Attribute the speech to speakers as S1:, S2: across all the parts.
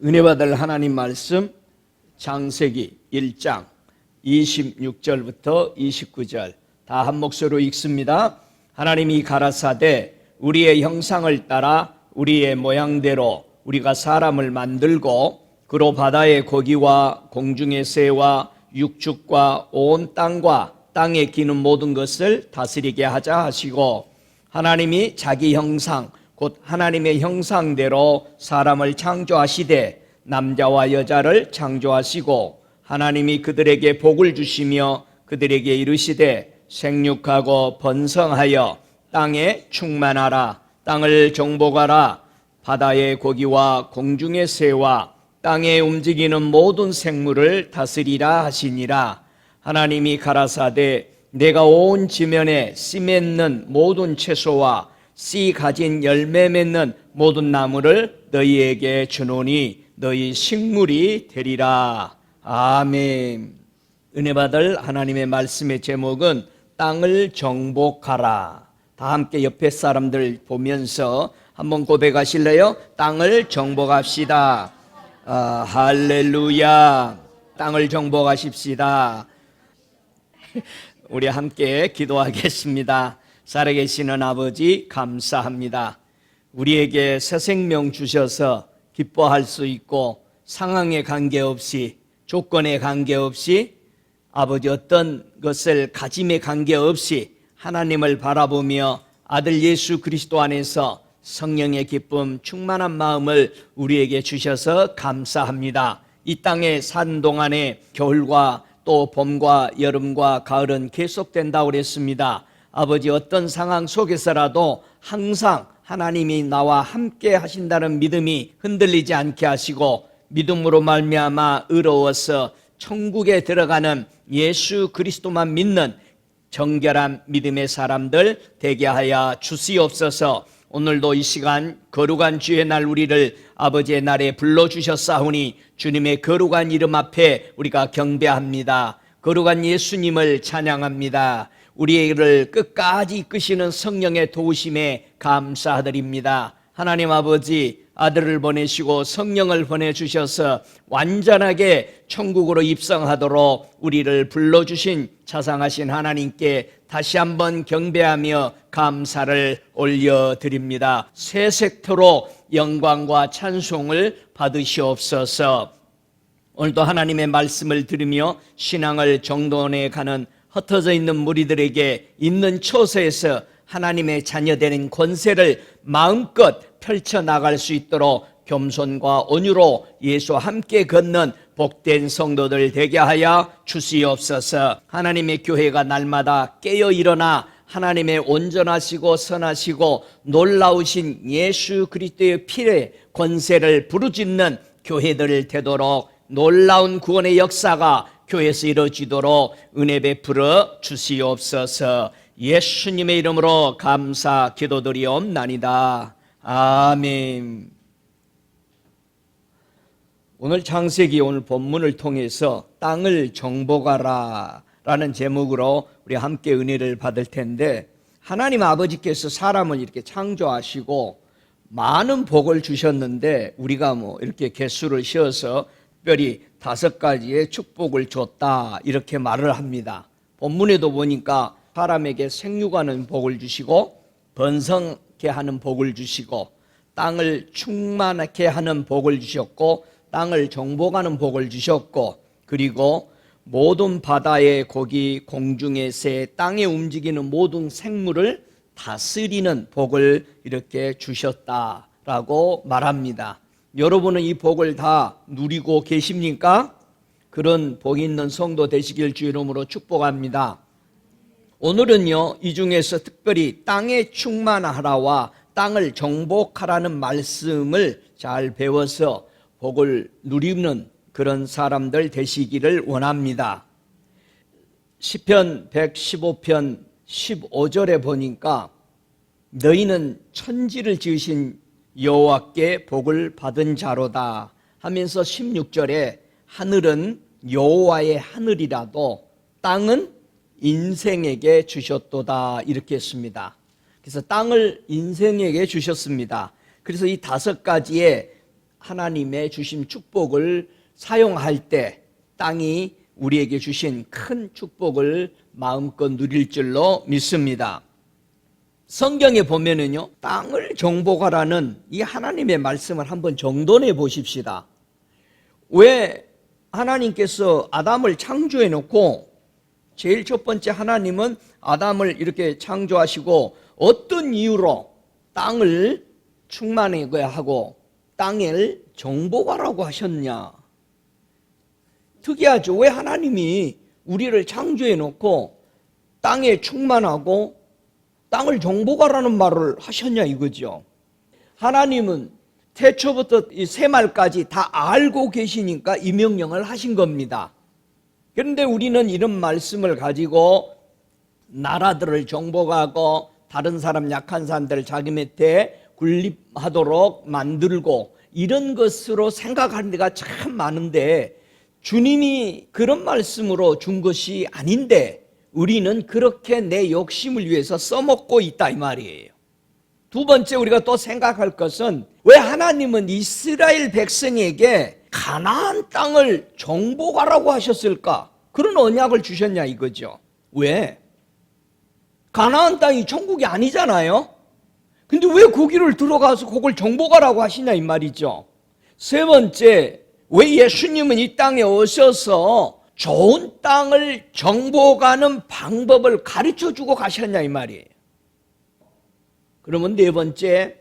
S1: 은혜 받을 하나님 말씀 창세기 1장 26절부터 29절 다 한 목소리로 읽습니다. 하나님이 가라사대 우리의 형상을 따라 우리의 모양대로 우리가 사람을 만들고 그로 바다의 고기와 공중의 새와 육축과 온 땅과 땅에 기는 모든 것을 다스리게 하자 하시고, 하나님이 자기 형상 곧 하나님의 형상대로 사람을 창조하시되 남자와 여자를 창조하시고, 하나님이 그들에게 복을 주시며 그들에게 이르시되 생육하고 번성하여 땅에 충만하라. 땅을 정복하라. 바다의 고기와 공중의 새와 땅에 움직이는 모든 생물을 다스리라 하시니라. 하나님이 가라사대 내가 온 지면에 씨 맺는 모든 채소와 씨 가진 열매 맺는 모든 나무를 너희에게 주노니 너희 식물이 되리라. 아멘. 은혜 받을 하나님의 말씀의 제목은 땅을 정복하라. 다 함께 옆에 사람들 보면서 한번 고백하실래요? 땅을 정복합시다. 할렐루야. 땅을 정복하십시다. 우리 함께 기도하겠습니다. 살아계시는 아버지 감사합니다. 우리에게 새 생명 주셔서 기뻐할 수 있고 상황에 관계없이 조건에 관계없이 아버지 어떤 것을 가짐에 관계없이 하나님을 바라보며 아들 예수 그리스도 안에서 성령의 기쁨 충만한 마음을 우리에게 주셔서 감사합니다. 이 땅에 산 동안에 겨울과 또 봄과 여름과 가을은 계속된다고 그랬습니다. 아버지 어떤 상황 속에서라도 항상 하나님이 나와 함께 하신다는 믿음이 흔들리지 않게 하시고 믿음으로 말미암아 의로워서 천국에 들어가는 예수 그리스도만 믿는 정결한 믿음의 사람들 되게 하여 주시옵소서. 오늘도 이 시간 거룩한 주의 날 우리를 아버지의 날에 불러주셨사오니 주님의 거룩한 이름 앞에 우리가 경배합니다. 거룩한 예수님을 찬양합니다. 우리를 끝까지 이끄시는 성령의 도우심에 감사드립니다. 하나님 아버지, 아들을 보내시고 성령을 보내주셔서 완전하게 천국으로 입성하도록 우리를 불러주신 자상하신 하나님께 다시 한번 경배하며 감사를 올려드립니다. 새 색토로 영광과 찬송을 받으시옵소서. 오늘도 하나님의 말씀을 들으며 신앙을 정돈해 가는 흩어져 있는 무리들에게 있는 처소에서 하나님의 자녀되는 권세를 마음껏 펼쳐나갈 수 있도록 겸손과 온유로 예수와 함께 걷는 복된 성도들 되게 하여 주시옵소서. 하나님의 교회가 날마다 깨어 일어나 하나님의 온전하시고 선하시고 놀라우신 예수 그리스도의 피의 권세를 부르짖는 교회들 되도록 놀라운 구원의 역사가 교회에서 이루어지도록 은혜 베풀어 주시옵소서. 예수님의 이름으로 감사 기도드리옵나이다. 아멘. 오늘 창세기 오늘 본문을 통해서 땅을 정복하라 라는 제목으로 우리 함께 은혜를 받을 텐데, 하나님 아버지께서 사람을 이렇게 창조하시고 많은 복을 주셨는데 우리가 이렇게 개수를 씌어서 특별히 5가지의 축복을 줬다 이렇게 말을 합니다. 본문에도 보니까 사람에게 생육하는 복을 주시고 번성케 하는 복을 주시고 땅을 충만하게 하는 복을 주셨고 땅을 정복하는 복을 주셨고, 그리고 모든 바다의 고기, 공중의 새, 땅에 움직이는 모든 생물을 다스리는 복을 이렇게 주셨다라고 말합니다. 여러분은 이 복을 다 누리고 계십니까? 그런 복 있는 성도 되시길 주 이름으로 축복합니다. 오늘은요, 이 중에서 특별히 땅에 충만하라와 땅을 정복하라는 말씀을 잘 배워서 복을 누리는 그런 사람들 되시기를 원합니다. 시편 115편 15절에 보니까 너희는 천지를 지으신 여호와께 복을 받은 자로다 하면서 16절에 하늘은 여호와의 하늘이라도 땅은 인생에게 주셨도다 이렇게 했습니다. 그래서 땅을 인생에게 주셨습니다. 그래서 이 5가지의 하나님의 주신 축복을 사용할 때 땅이 우리에게 주신 큰 축복을 마음껏 누릴 줄로 믿습니다. 성경에 보면은요, 땅을 정복하라는 이 하나님의 말씀을 한번 정돈해 보십시다. 왜 하나님께서 아담을 창조해 놓고 제일 첫 번째 하나님은 아담을 이렇게 창조하시고 어떤 이유로 땅을 충만하게 하고 땅을 정복하라고 하셨냐? 특이하죠. 왜 하나님이 우리를 창조해 놓고 땅에 충만하고 땅을 정복하라는 말을 하셨냐 이거죠. 하나님은 태초부터 이 새말까지 다 알고 계시니까 이 명령을 하신 겁니다. 그런데 우리는 이런 말씀을 가지고 나라들을 정복하고 다른 사람, 약한 사람들을 자기 밑에 군림하도록 만들고 이런 것으로 생각하는 데가 참 많은데, 주님이 그런 말씀으로 준 것이 아닌데 우리는 그렇게 내 욕심을 위해서 써먹고 있다 이 말이에요. 두 번째, 우리가 또 생각할 것은 왜 하나님은 이스라엘 백성에게 가나안 땅을 정복하라고 하셨을까? 그런 언약을 주셨냐 이거죠. 왜? 가나안 땅이 천국이 아니잖아요. 근데 왜 거기를 들어가서 그걸 정복하라고 하시냐 이 말이죠. 세 번째, 왜 예수님은 이 땅에 오셔서 좋은 땅을 정복하는 방법을 가르쳐주고 가셨냐 이 말이에요. 그러면 네 번째,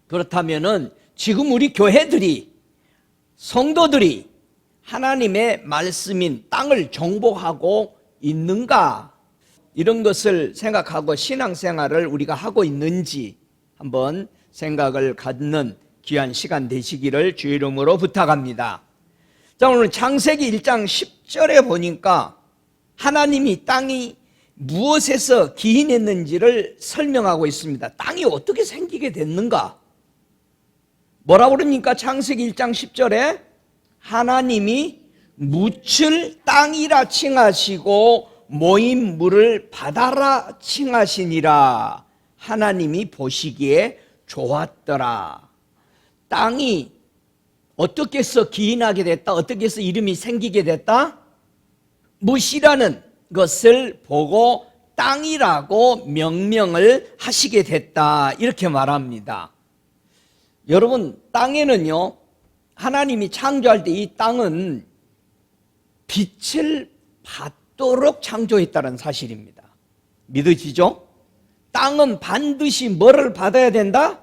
S1: 그렇다면은 지금 우리 교회들이, 성도들이 하나님의 말씀인 땅을 정복하고 있는가? 이런 것을 생각하고 신앙생활을 우리가 하고 있는지 한번 생각을 갖는 귀한 시간 되시기를 주의 이름으로 부탁합니다. 자, 오늘 창세기 1장 10절에 보니까 하나님이 땅이 무엇에서 기인했는지를 설명하고 있습니다. 땅이 어떻게 생기게 됐는가? 뭐라고 그러니까 창세기 1장 10절에 하나님이 묻힐 땅이라 칭하시고 모인 물을 바다라 칭하시니라. 하나님이 보시기에 좋았더라. 땅이 어떻게 해서 기인하게 됐다? 어떻게 해서 이름이 생기게 됐다? 묻이라는 것을 보고 땅이라고 명명을 하시게 됐다, 이렇게 말합니다. 여러분, 땅에는요, 하나님이 창조할 때 이 땅은 빛을 받도록 창조했다는 사실입니다. 믿으시죠? 땅은 반드시 뭐를 받아야 된다?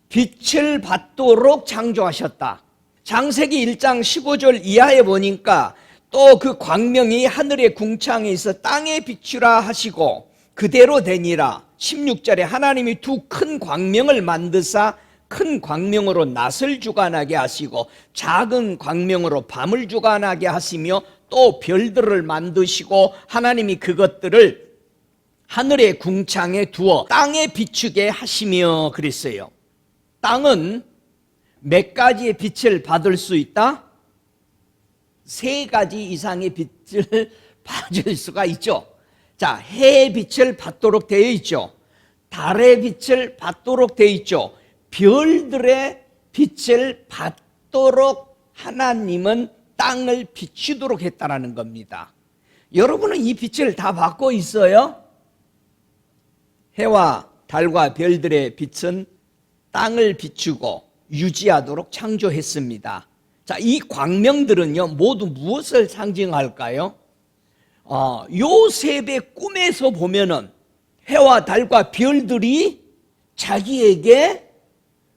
S1: 빛을 받도록 창조하셨다. 창세기 1장 15절 이하에 보니까 또 그 광명이 하늘의 궁창에 있어 땅에 비추라 하시고 그대로 되니라. 16절에 하나님이 두 큰 광명을 만드사 큰 광명으로 낮을 주관하게 하시고 작은 광명으로 밤을 주관하게 하시며 또 별들을 만드시고 하나님이 그것들을 하늘의 궁창에 두어 땅에 비추게 하시며 그랬어요. 땅은 몇 가지의 빛을 받을 수 있다? 세 가지 이상의 빛을 받을 수가 있죠. 자, 해의 빛을 받도록 되어 있죠. 달의 빛을 받도록 되어 있죠. 별들의 빛을 받도록 하나님은 땅을 비추도록 했다라는 겁니다. 여러분은 이 빛을 다 받고 있어요? 해와 달과 별들의 빛은 땅을 비추고 유지하도록 창조했습니다. 자, 이 광명들은요, 모두 무엇을 상징할까요? 요셉의 꿈에서 보면은 해와 달과 별들이 자기에게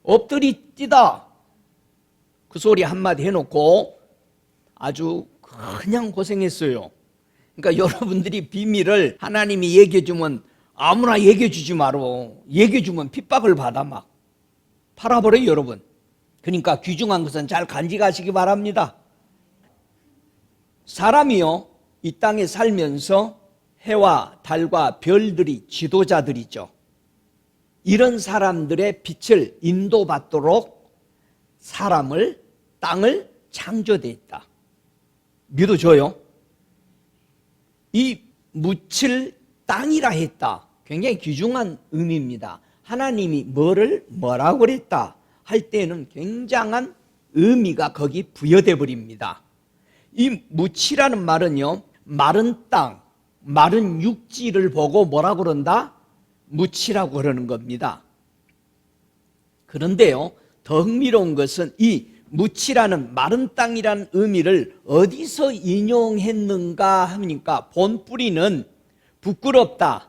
S1: 엎드리뛰다, 그 소리 한마디 해놓고 아주 그냥 고생했어요. 그러니까 여러분들이 비밀을 하나님이 얘기해주면 아무나 얘기해주지 마로. 얘기해주면 핍박을 받아 막 팔아버려요, 여러분. 그러니까 귀중한 것은 잘 간직하시기 바랍니다. 사람이요, 이 땅에 살면서 해와 달과 별들이 지도자들이죠. 이런 사람들의 빛을 인도받도록 사람을, 땅을 창조되었다. 믿어줘요? 이 묻힐 땅이라 했다. 굉장히 귀중한 의미입니다. 하나님이 뭐라고 그랬다 할 때는 굉장한 의미가 거기 부여돼 버립니다. 이 무치라는 말은요, 마른 땅, 마른 육지를 보고 뭐라고 그런다? 무치라고 그러는 겁니다. 그런데요, 더 흥미로운 것은 이 무치라는 마른 땅이라는 의미를 어디서 인용했는가 하니까 본뿌리는 부끄럽다,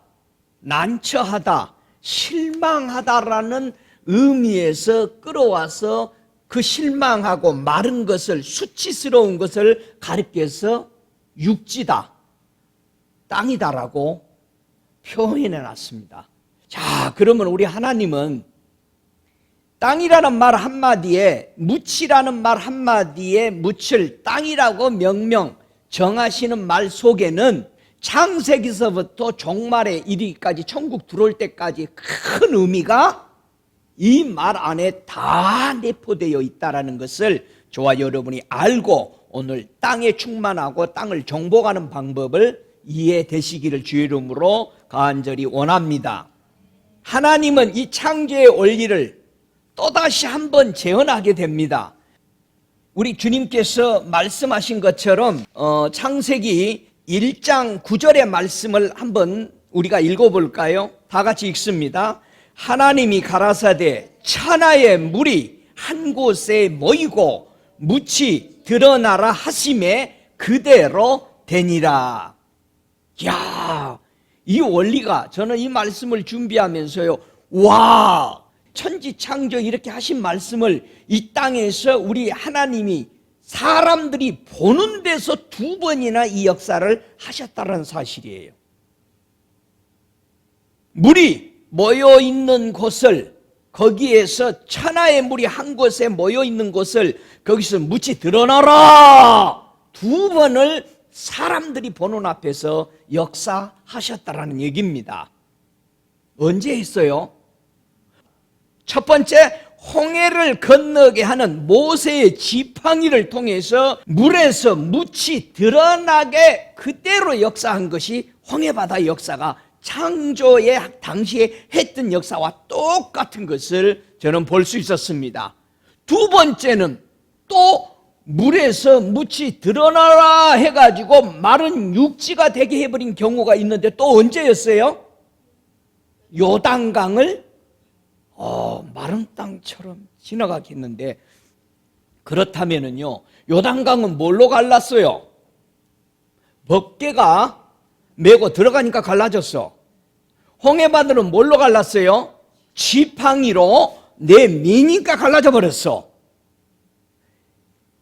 S1: 난처하다, 실망하다라는 의미에서 끌어와서 그 실망하고 마른 것을, 수치스러운 것을 가리켜서 육지다, 땅이다라고 표현해 놨습니다. 자, 그러면 우리 하나님은 땅이라는 말 한마디에, 무치라는 말 한마디에 묻힐 땅이라고 명명 정하시는 말 속에는 창세기서부터 종말에 이르기까지, 천국 들어올 때까지 큰 의미가 이 말 안에 다 내포되어 있다는 것을 저와 여러분이 알고 오늘 땅에 충만하고 땅을 정복하는 방법을 이해되시기를 주의 이름으로 간절히 원합니다. 하나님은 이 창조의 원리를 또다시 한번 재현하게 됩니다. 우리 주님께서 말씀하신 것처럼 창세기 1장 9절의 말씀을 한번 우리가 읽어볼까요? 다 같이 읽습니다. 하나님이 가라사대 천하의 물이 한 곳에 모이고 묻이 드러나라 하심에 그대로 되니라. 야, 이 원리가, 저는 이 말씀을 준비하면서요, 와, 천지창조 이렇게 하신 말씀을 이 땅에서 우리 하나님이 사람들이 보는 데서 2번이나 이 역사를 하셨다는 사실이에요. 물이 모여 있는 곳을, 거기에서 천하의 물이 한 곳에 모여 있는 곳을 거기서 묻이 드러나라 2번을 사람들이 보는 앞에서 역사하셨다라는 얘기입니다. 언제 했어요? 첫 번째, 홍해를 건너게 하는 모세의 지팡이를 통해서 물에서 묻이 드러나게 그대로 역사한 것이 홍해바다 역사가 창조의 당시에 했던 역사와 똑같은 것을 저는 볼 수 있었습니다. 2번째는 또 물에서 묻이 드러나라 해가지고 마른 육지가 되게 해버린 경우가 있는데 또 언제였어요? 요단강을 마른 땅처럼 지나가게 했는데, 그렇다면은요, 요단강은 뭘로 갈랐어요? 벗개가 메고 들어가니까 갈라졌어. 홍해바다는 뭘로 갈랐어요? 지팡이로 내미니까 갈라져 버렸어.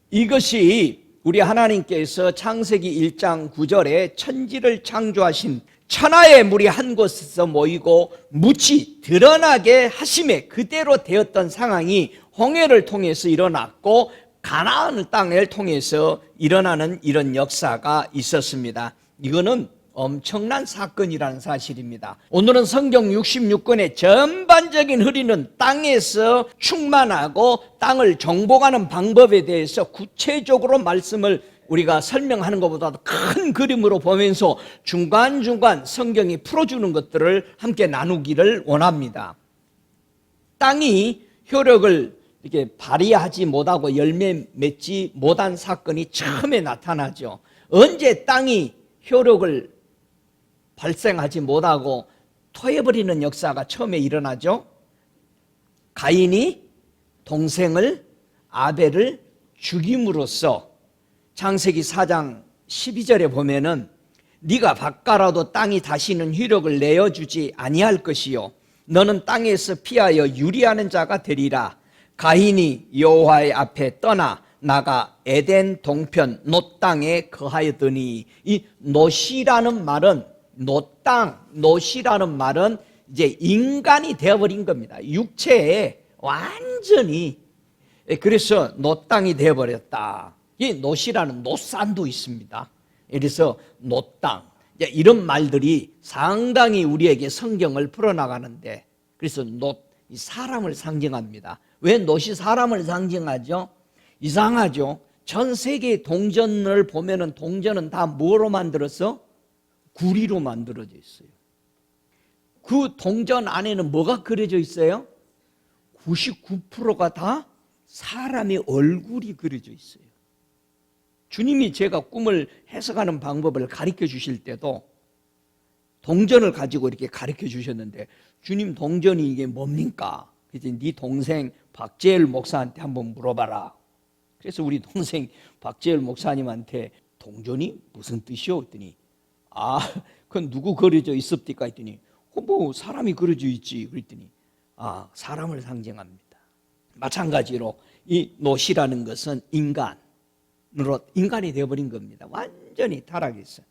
S1: 이것이 우리 하나님께서 창세기 1장 9절에 천지를 창조하신 천하의 물이 한 곳에서 모이고 묻이 드러나게 하심에 그대로 되었던 상황이 홍해를 통해서 일어났고 가나안 땅을 통해서 일어나는 이런 역사가 있었습니다. 이거는 엄청난 사건이라는 사실입니다. 오늘은 성경 66권의 전반적인 흐리는 땅에서 충만하고 땅을 정복하는 방법에 대해서 구체적으로 말씀을 우리가 설명하는 것보다도 큰 그림으로 보면서 중간중간 성경이 풀어주는 것들을 함께 나누기를 원합니다. 땅이 효력을 이렇게 발휘하지 못하고 열매 맺지 못한 사건이 처음에 나타나죠. 언제 땅이 효력을 발생하지 못하고 토해버리는 역사가 처음에 일어나죠? 가인이 동생을 아벨을 죽임으로써 창세기 4장 12절에 보면은 네가 바꿔라도 땅이 다시는 효력을 내어주지 아니할 것이요 너는 땅에서 피하여 유리하는 자가 되리라. 가인이 여호와의 앞에 떠나 나가 에덴 동편 놋 땅에 거하였더니, 이 놋이라는 말은 놋이라는 말은 이제 인간이 되어버린 겁니다. 육체에 완전히. 그래서 놋 땅이 되어버렸다. 이 놋이라는 놋산도 있습니다. 그래서 놋 땅, 이런 말들이 상당히 우리에게 성경을 풀어나가는데, 그래서 놋, 사람을 상징합니다. 왜 놋이 사람을 상징하죠? 이상하죠? 전 세계 동전을 보면은 동전은 다 뭐로 만들었어? 구리로 만들어져 있어요. 그 동전 안에는 뭐가 그려져 있어요? 99%가 다 사람의 얼굴이 그려져 있어요. 주님이 제가 꿈을 해석하는 방법을 가르쳐 주실 때도 동전을 가지고 이렇게 가르쳐 주셨는데, 주님 동전이 이게 뭡니까? 그래서 네 동생 박재열 목사한테 한번 물어봐라. 그래서 우리 동생 박재열 목사님한테 동전이 무슨 뜻이요? 했더니 그건 누구 그려져 있습니까? 했더니 뭐 사람이 그려져 있지. 그랬더니 사람을 상징합니다. 마찬가지로 이 노시라는 것은 인간이 되어버린 겁니다. 완전히 타락했어요.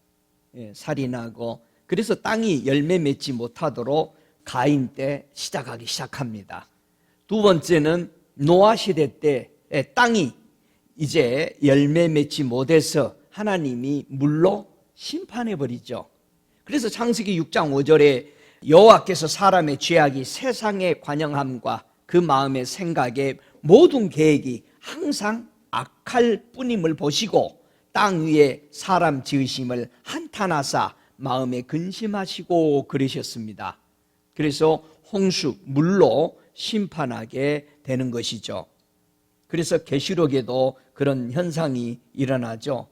S1: 살인하고, 그래서 땅이 열매 맺지 못하도록 가인 때 시작합니다. 두 번째는 노아 시대 때 땅이 이제 열매 맺지 못해서 하나님이 물로 심판해버리죠. 그래서 창세기 6장 5절에 여호와께서 사람의 죄악이 세상의 관영함과 그 마음의 생각의 모든 계획이 항상 악할 뿐임을 보시고 땅 위에 사람 지으심을 한탄하사 마음에 근심하시고 그러셨습니다. 그래서 홍수, 물로 심판하게 되는 것이죠. 그래서 계시록에도 그런 현상이 일어나죠.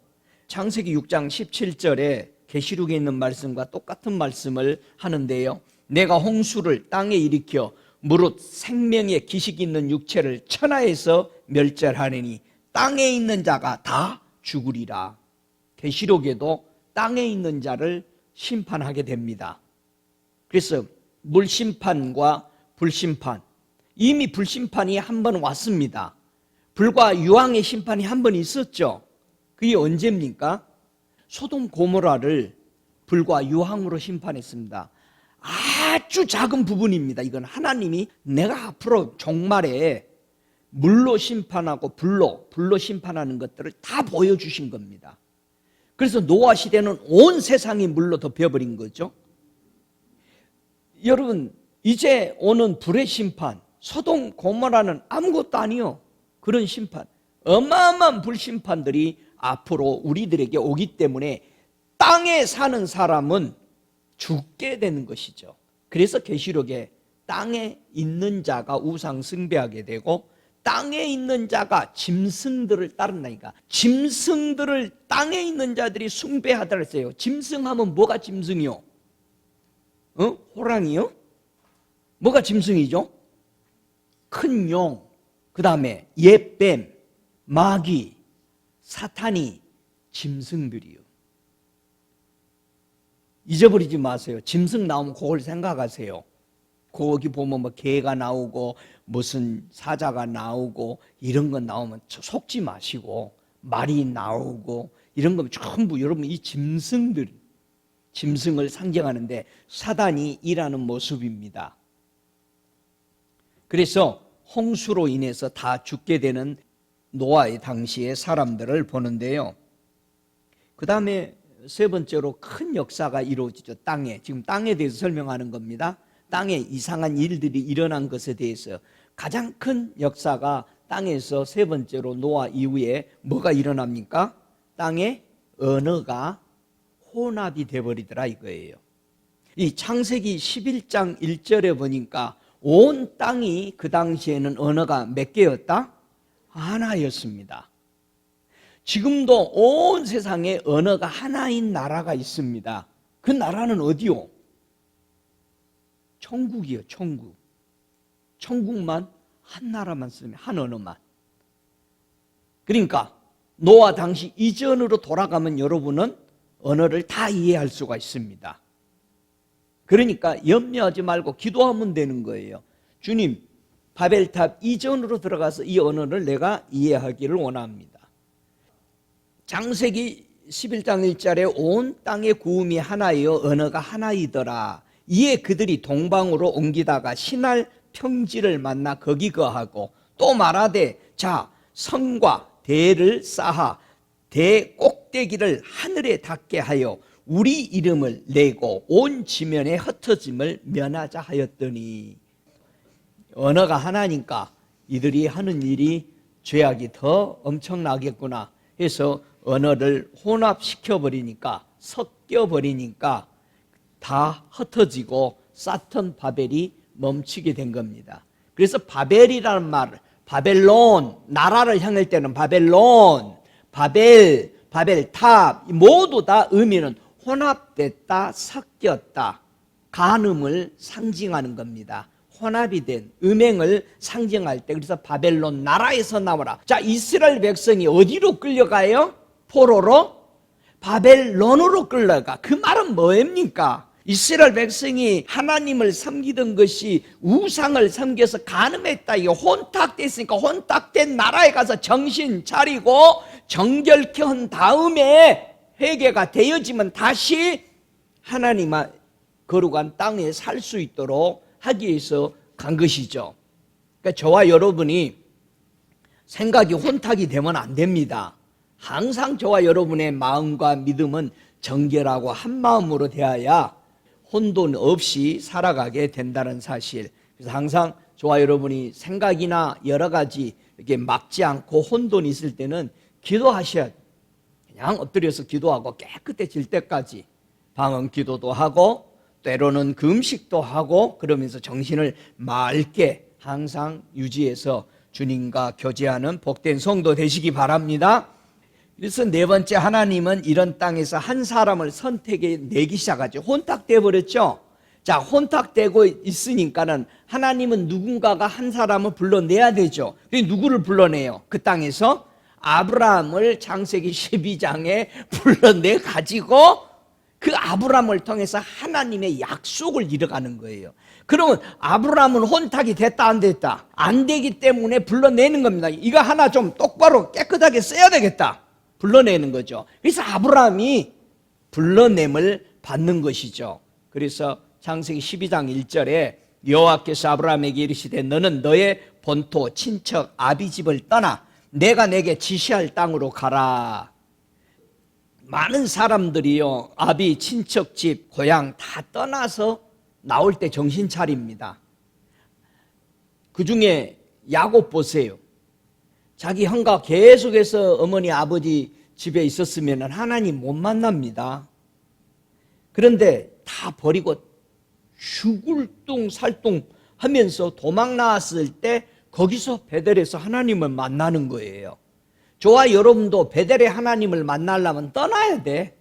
S1: 창세기 6장 17절에 계시록에 있는 말씀과 똑같은 말씀을 하는데요. 내가 홍수를 땅에 일으켜 무릇 생명의 기식 있는 육체를 천하에서 멸절하느니 땅에 있는 자가 다 죽으리라. 계시록에도 땅에 있는 자를 심판하게 됩니다. 그래서 물심판과 불심판, 이미 불심판이 한 번 왔습니다. 불과 유황의 심판이 한 번 있었죠. 그게 언제입니까? 소돔 고모라를 불과 유황으로 심판했습니다. 아주 작은 부분입니다. 이건 하나님이 내가 앞으로 종말에 물로 심판하고 불로 심판하는 것들을 다 보여주신 겁니다. 그래서 노아 시대는 온 세상이 물로 덮여버린 거죠. 여러분, 이제 오는 불의 심판, 소돔 고모라는 아무것도 아니요. 그런 심판, 어마어마한 불심판들이 앞으로 우리들에게 오기 때문에 땅에 사는 사람은 죽게 되는 것이죠. 그래서 계시록에 땅에 있는 자가 우상 숭배하게 되고 땅에 있는 자가 짐승들을 따른다니까. 짐승들을 땅에 있는 자들이 숭배하더라 했어요. 짐승하면 뭐가 짐승이요? 호랑이요? 뭐가 짐승이죠? 큰 용, 그 다음에 옛뱀, 마귀, 사탄이 짐승들이요. 잊어버리지 마세요. 짐승 나오면 그걸 생각하세요. 거기 보면 뭐 개가 나오고 무슨 사자가 나오고 이런 거 나오면 속지 마시고, 말이 나오고 이런 거 전부 여러분 이 짐승을 상징하는데 사단이 일하는 모습입니다. 그래서 홍수로 인해서 다 죽게 되는 노아의 당시의 사람들을 보는데요. 그 다음에 세 번째로 큰 역사가 이루어지죠. 지금 땅에 대해서 설명하는 겁니다. 땅에 이상한 일들이 일어난 것에 대해서 가장 큰 역사가 땅에서 세 번째로 노아 이후에 뭐가 일어납니까? 땅에 언어가 혼합이 되어버리더라 이거예요. 이 창세기 11장 1절에 보니까 온 땅이 그 당시에는 언어가 몇 개였다? 하나였습니다. 지금도 온 세상에 언어가 하나인 나라가 있습니다. 그 나라는 어디요? 천국이요, 천국. 천국만 한 나라만 쓰면, 한 언어만. 그러니까 노아 당시 이전으로 돌아가면 여러분은 언어를 다 이해할 수가 있습니다. 그러니까 염려하지 말고 기도하면 되는 거예요. 주님, 바벨탑 이전으로 들어가서 이 언어를 내가 이해하기를 원합니다. 창세기 11장 1절에 온 땅의 구음이 하나이요 언어가 하나이더라. 이에 그들이 동방으로 옮기다가 신할 평지를 만나 거기 거하고 또 말하되 자 성과 대를 쌓아 대 꼭대기를 하늘에 닿게 하여 우리 이름을 내고 온 지면에 흩어짐을 면하자 하였더니, 언어가 하나니까 이들이 하는 일이 죄악이 더 엄청나겠구나 해서 언어를 혼합시켜버리니까, 섞여버리니까 다 흩어지고 사탄 바벨이 멈추게 된 겁니다. 그래서 바벨이라는 말, 바벨론, 나라를 향할 때는 바벨론, 바벨탑 모두 다 의미는 혼합됐다, 섞였다, 간음을 상징하는 겁니다. 혼합이 된 음행을 상징할 때, 그래서 바벨론 나라에서 나오라. 자, 이스라엘 백성이 어디로 끌려가요? 포로로? 바벨론으로 끌려가. 그 말은 뭐입니까? 이스라엘 백성이 하나님을 섬기던 것이 우상을 섬겨서 간음했다. 이거 혼탁됐으니까 혼탁된 나라에 가서 정신 차리고 정결케 한 다음에 회개가 되어지면 다시 하나님의 거룩한 땅에 살 수 있도록 하기 위해서 간 것이죠. 그러니까 저와 여러분이 생각이 혼탁이 되면 안 됩니다. 항상 저와 여러분의 마음과 믿음은 정결하고 한 마음으로 되어야 혼돈 없이 살아가게 된다는 사실. 그래서 항상 저와 여러분이 생각이나 여러 가지 이렇게 막지 않고 혼돈이 있을 때는 기도하셔야 돼요. 그냥 엎드려서 기도하고 깨끗해질 때까지 방언 기도도 하고 때로는 금식도 하고 그러면서 정신을 맑게 항상 유지해서 주님과 교제하는 복된 성도 되시기 바랍니다. 그래서 네 번째, 하나님은 이런 땅에서 한 사람을 선택해 내기 시작하죠. 혼탁돼 버렸죠. 자, 혼탁되고 있으니까는 하나님은 누군가가 한 사람을 불러내야 되죠. 누구를 불러내요? 그 땅에서 아브라함을 창세기 12장에 불러내 가지고 그 아브라함을 통해서 하나님의 약속을 이뤄가는 거예요. 그러면 아브라함은 혼탁이 됐다 안 됐다? 안 되기 때문에 불러내는 겁니다. 이거 하나 좀 똑바로 깨끗하게 써야 되겠다. 불러내는 거죠. 그래서 아브라함이 불러냄을 받는 것이죠. 그래서 창세기 12장 1절에 여호와께서 아브라함에게 이르시되 너는 너의 본토 친척 아비 집을 떠나 내가 내게 지시할 땅으로 가라. 많은 사람들이요, 아비 친척 집 고향 다 떠나서 나올 때 정신 차립니다. 그 중에 야곱 보세요. 자기 형과 계속해서 어머니 아버지 집에 있었으면 하나님 못 만납니다. 그런데 다 버리고 죽을 둥 살둥 하면서 도망 나왔을 때 거기서 베델에서 하나님을 만나는 거예요. 저와 여러분도 베델의 하나님을 만나려면 떠나야 돼.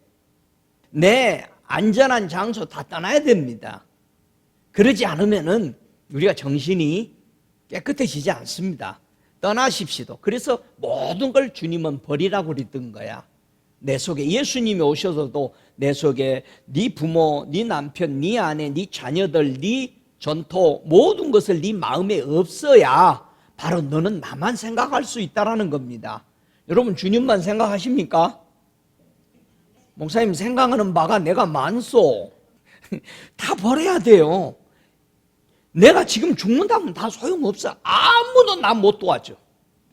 S1: 내 안전한 장소 다 떠나야 됩니다. 그러지 않으면은 우리가 정신이 깨끗해지지 않습니다. 떠나십시오. 그래서 모든 걸 주님은 버리라고 그랬던 거야. 내 속에 예수님이 오셔서도 내 속에 네 부모, 네 남편, 네 아내, 네 자녀들, 네 전토 모든 것을 네 마음에 없어야 바로 너는 나만 생각할 수 있다는 겁니다. 여러분 주님만 생각하십니까? 목사님 생각하는 바가 내가 많소. 다 버려야 돼요. 내가 지금 죽는다면 다 소용없어. 아무도 나 못 도와줘.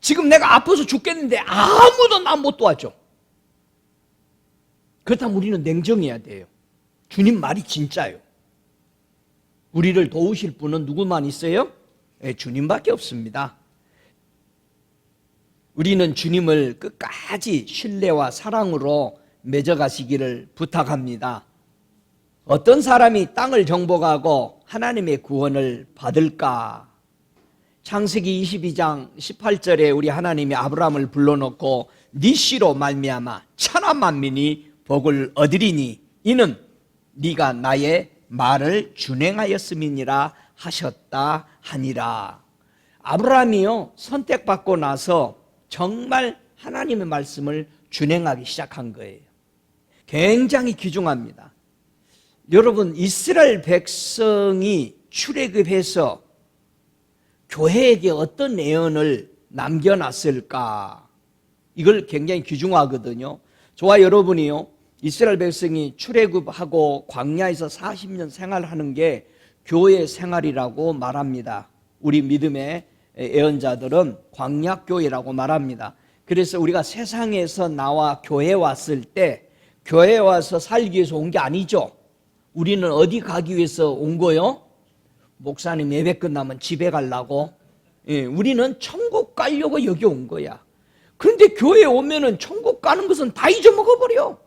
S1: 지금 내가 아파서 죽겠는데 아무도 나 못 도와줘. 그렇다면 우리는 냉정해야 돼요. 주님 말이 진짜예요. 우리를 도우실 분은 누구만 있어요? 주님밖에 없습니다. 우리는 주님을 끝까지 신뢰와 사랑으로 맺어가시기를 부탁합니다. 어떤 사람이 땅을 정복하고 하나님의 구원을 받을까? 창세기 22장 18절에 우리 하나님이 아브라함을 불러놓고 네 씨로 말미암아 천하 만민이 복을 얻으리니 이는 네가 나의 말을 준행하였음이니라 하셨다 하니라. 아브라함이요 선택받고 나서 정말 하나님의 말씀을 준행하기 시작한 거예요. 굉장히 귀중합니다. 여러분 이스라엘 백성이 출애굽해서 교회에게 어떤 예언을 남겨놨을까? 이걸 굉장히 귀중하거든요. 저와 여러분이요 이스라엘 백성이 출애굽하고 광야에서 40년 생활하는 게 교회 생활이라고 말합니다. 우리 믿음의 예언자들은 광야교회라고 말합니다. 그래서 우리가 세상에서 나와 교회에 왔을 때 교회에 와서 살기 위해서 온 게 아니죠. 우리는 어디 가기 위해서 온 거요? 목사님 예배 끝나면 집에 가려고. 우리는 천국 가려고 여기 온 거야. 그런데 교회에 오면은 천국 가는 것은 다 잊어먹어버려.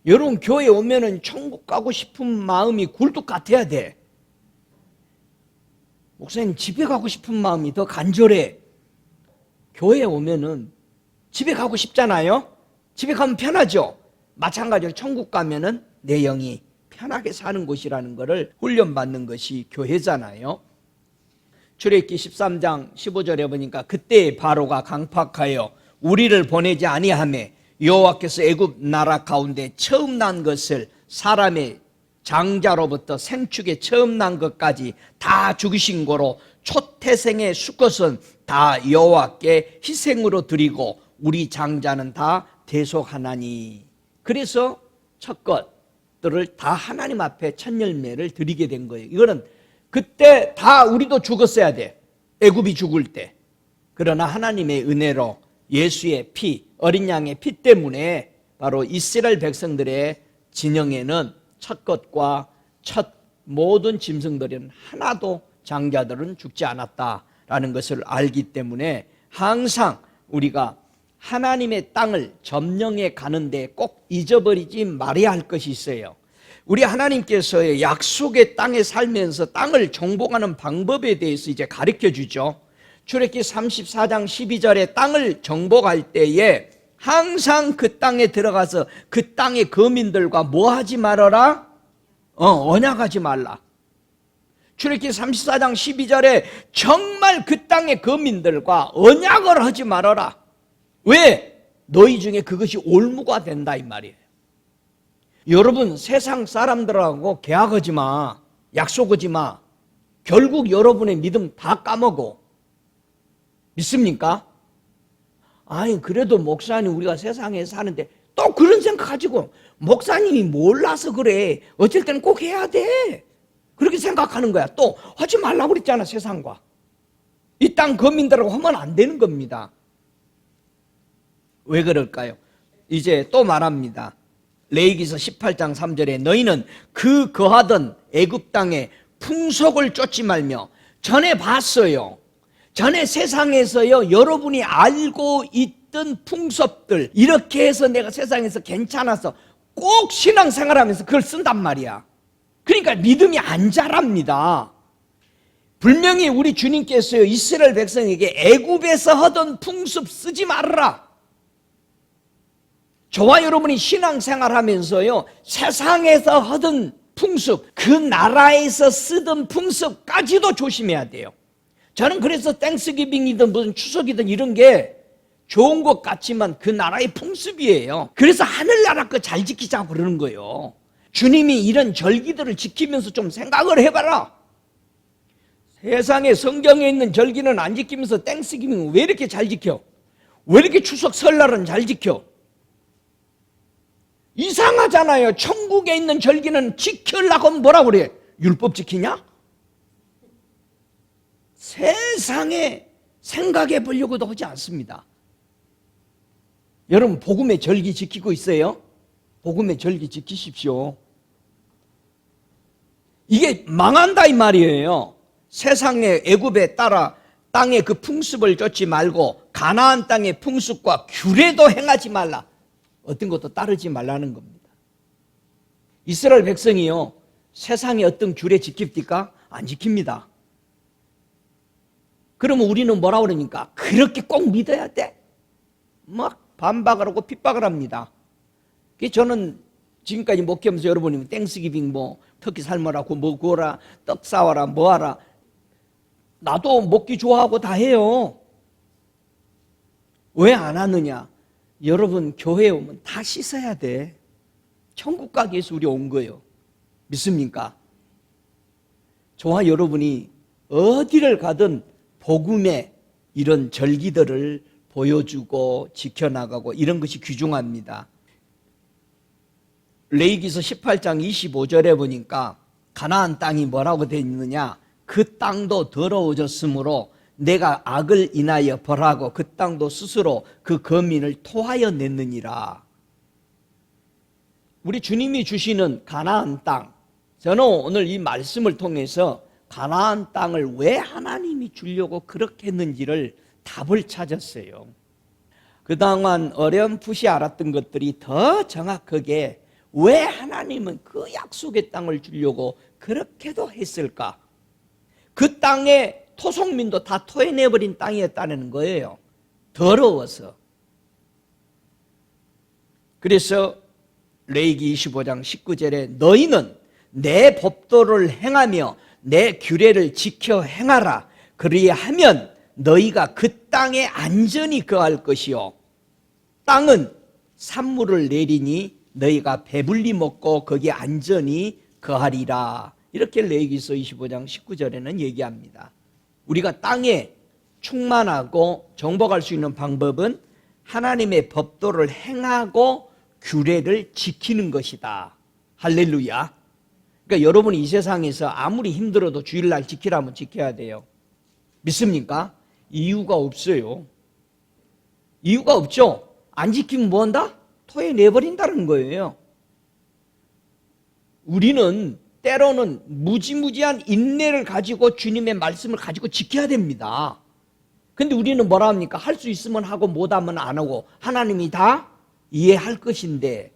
S1: 여러분 교회에 오면은 천국 가고 싶은 마음이 굴뚝 같아야 돼. 목사님 집에 가고 싶은 마음이 더 간절해. 교회에 오면은 집에 가고 싶잖아요. 집에 가면 편하죠. 마찬가지로 천국 가면은 내 영이 편하게 사는 곳이라는 것을 훈련받는 것이 교회잖아요. 출애굽기 13장 15절에 보니까 그때 바로가 강팍하여 우리를 보내지 아니하매 여호와께서 애굽 나라 가운데 처음 난 것을 사람의 장자로부터 생축에 처음 난 것까지 다 죽이신 거로 초태생의 수컷은 다 여호와께 희생으로 드리고 우리 장자는 다 대속하나니. 그래서 첫 것들을 다 하나님 앞에 첫 열매를 드리게 된 거예요. 이거는 그때 다 우리도 죽었어야 돼. 애굽이 죽을 때. 그러나 하나님의 은혜로 예수의 피, 어린 양의 피 때문에 바로 이스라엘 백성들의 진영에는 첫 것과 첫 모든 짐승들은 하나도 장자들은 죽지 않았다라는 것을 알기 때문에 항상 우리가 하나님의 땅을 점령해 가는데 꼭 잊어버리지 말아야 할 것이 있어요. 우리 하나님께서 약속의 땅에 살면서 땅을 정복하는 방법에 대해서 이제 가르쳐 주죠. 출애굽기 34장 12절에 땅을 정복할 때에 항상 그 땅에 들어가서 그 땅의 거민들과 뭐 하지 말아라? 언약하지 말라. 출애굽기 34장 12절에 정말 그 땅의 거민들과 언약을 하지 말아라. 왜? 너희 중에 그것이 올무가 된다 이 말이에요. 여러분 세상 사람들하고 계약하지 마. 약속하지 마. 결국 여러분의 믿음 다 까먹어. 믿습니까? 아니 그래도 목사님 우리가 세상에 사는데 또 그런 생각 가지고 목사님이 몰라서 그래. 어쩔 때는 꼭 해야 돼. 그렇게 생각하는 거야. 또 하지 말라고 그랬잖아. 세상과 이 땅 거민들하고 하면 안 되는 겁니다. 왜 그럴까요? 이제 또 말합니다. 레위기서 18장 3절에 너희는 그 거하던 애굽 땅의 풍속을 쫓지 말며 전에 봤어요. 전에 세상에서요 여러분이 알고 있던 풍습들 이렇게 해서 내가 세상에서 괜찮아서 꼭 신앙생활하면서 그걸 쓴단 말이야. 그러니까 믿음이 안 자랍니다. 분명히 우리 주님께서요 이스라엘 백성에게 애굽에서 하던 풍습 쓰지 말아라. 저와 여러분이 신앙생활하면서요 세상에서 하던 풍습 그 나라에서 쓰던 풍습까지도 조심해야 돼요. 저는 그래서 땡스기빙이든 무슨 추석이든 이런 게 좋은 것 같지만 그 나라의 풍습이에요. 그래서 하늘나라 거 잘 지키자고 그러는 거예요. 주님이 이런 절기들을 지키면서 좀 생각을 해봐라. 세상에 성경에 있는 절기는 안 지키면서 땡스기빙 왜 이렇게 잘 지켜? 왜 이렇게 추석 설날은 잘 지켜? 이상하잖아요. 천국에 있는 절기는 지키려고 하면 뭐라고 그래? 율법 지키냐? 세상에 생각해 보려고도 하지 않습니다. 여러분 복음의 절기 지키고 있어요? 복음의 절기 지키십시오. 이게 망한다 이 말이에요. 세상의 애굽에 따라 땅의 그 풍습을 쫓지 말고 가나안 땅의 풍습과 규례도 행하지 말라. 어떤 것도 따르지 말라는 겁니다. 이스라엘 백성이요 세상의 어떤 규례 지킵니까? 안 지킵니다. 그러면 우리는 뭐라 그러니까? 그렇게 꼭 믿어야 돼? 막 반박을 하고 핍박을 합니다. 저는 지금까지 목회하면서 여러분이 땡스기빙 뭐 터키 삶으라 뭐 구워라 떡 싸워라 뭐하라 나도 먹기 좋아하고 다 해요. 왜 안 하느냐? 여러분 교회에 오면 다 씻어야 돼. 천국 가기 위해서 우리 온 거예요. 믿습니까? 저와 여러분이 어디를 가든 복음의 이런 절기들을 보여주고 지켜나가고 이런 것이 귀중합니다. 레위기서 18장 25절에 보니까 가나안 땅이 뭐라고 되어 있느냐? 그 땅도 더러워졌으므로 내가 악을 인하여 벌하고 그 땅도 스스로 그 거민을 토하여 냈느니라. 우리 주님이 주시는 가나안 땅, 저는 오늘 이 말씀을 통해서 가나안 땅을 왜 하나님이 주려고 그렇게 했는지를 답을 찾았어요. 그동안 어렴풋이 알았던 것들이 더 정확하게 왜 하나님은 그 약속의 땅을 주려고 그렇게도 했을까? 그 땅의 토속민도 다 토해내버린 땅이었다는 거예요. 더러워서. 그래서 레위기 25장 19절에 너희는 내 법도를 행하며 내 규례를 지켜 행하라. 그리하면 너희가 그 땅에 안전히 거할 것이요 땅은 산물을 내리니 너희가 배불리 먹고 거기에 안전히 거하리라. 이렇게 레위기서 25장 19절에는 얘기합니다. 우리가 땅에 충만하고 정복할 수 있는 방법은 하나님의 법도를 행하고 규례를 지키는 것이다. 할렐루야. 그러니까 여러분이 이 세상에서 아무리 힘들어도 주일날 지키라면 지켜야 돼요. 믿습니까? 이유가 없어요. 이유가 없죠. 안 지키면 뭐 한다? 토해내버린다는 거예요. 우리는 때로는 무지무지한 인내를 가지고 주님의 말씀을 가지고 지켜야 됩니다. 근데 우리는 뭐라 합니까? 할 수 있으면 하고 못하면 안 하고 하나님이 다 이해할 것인데,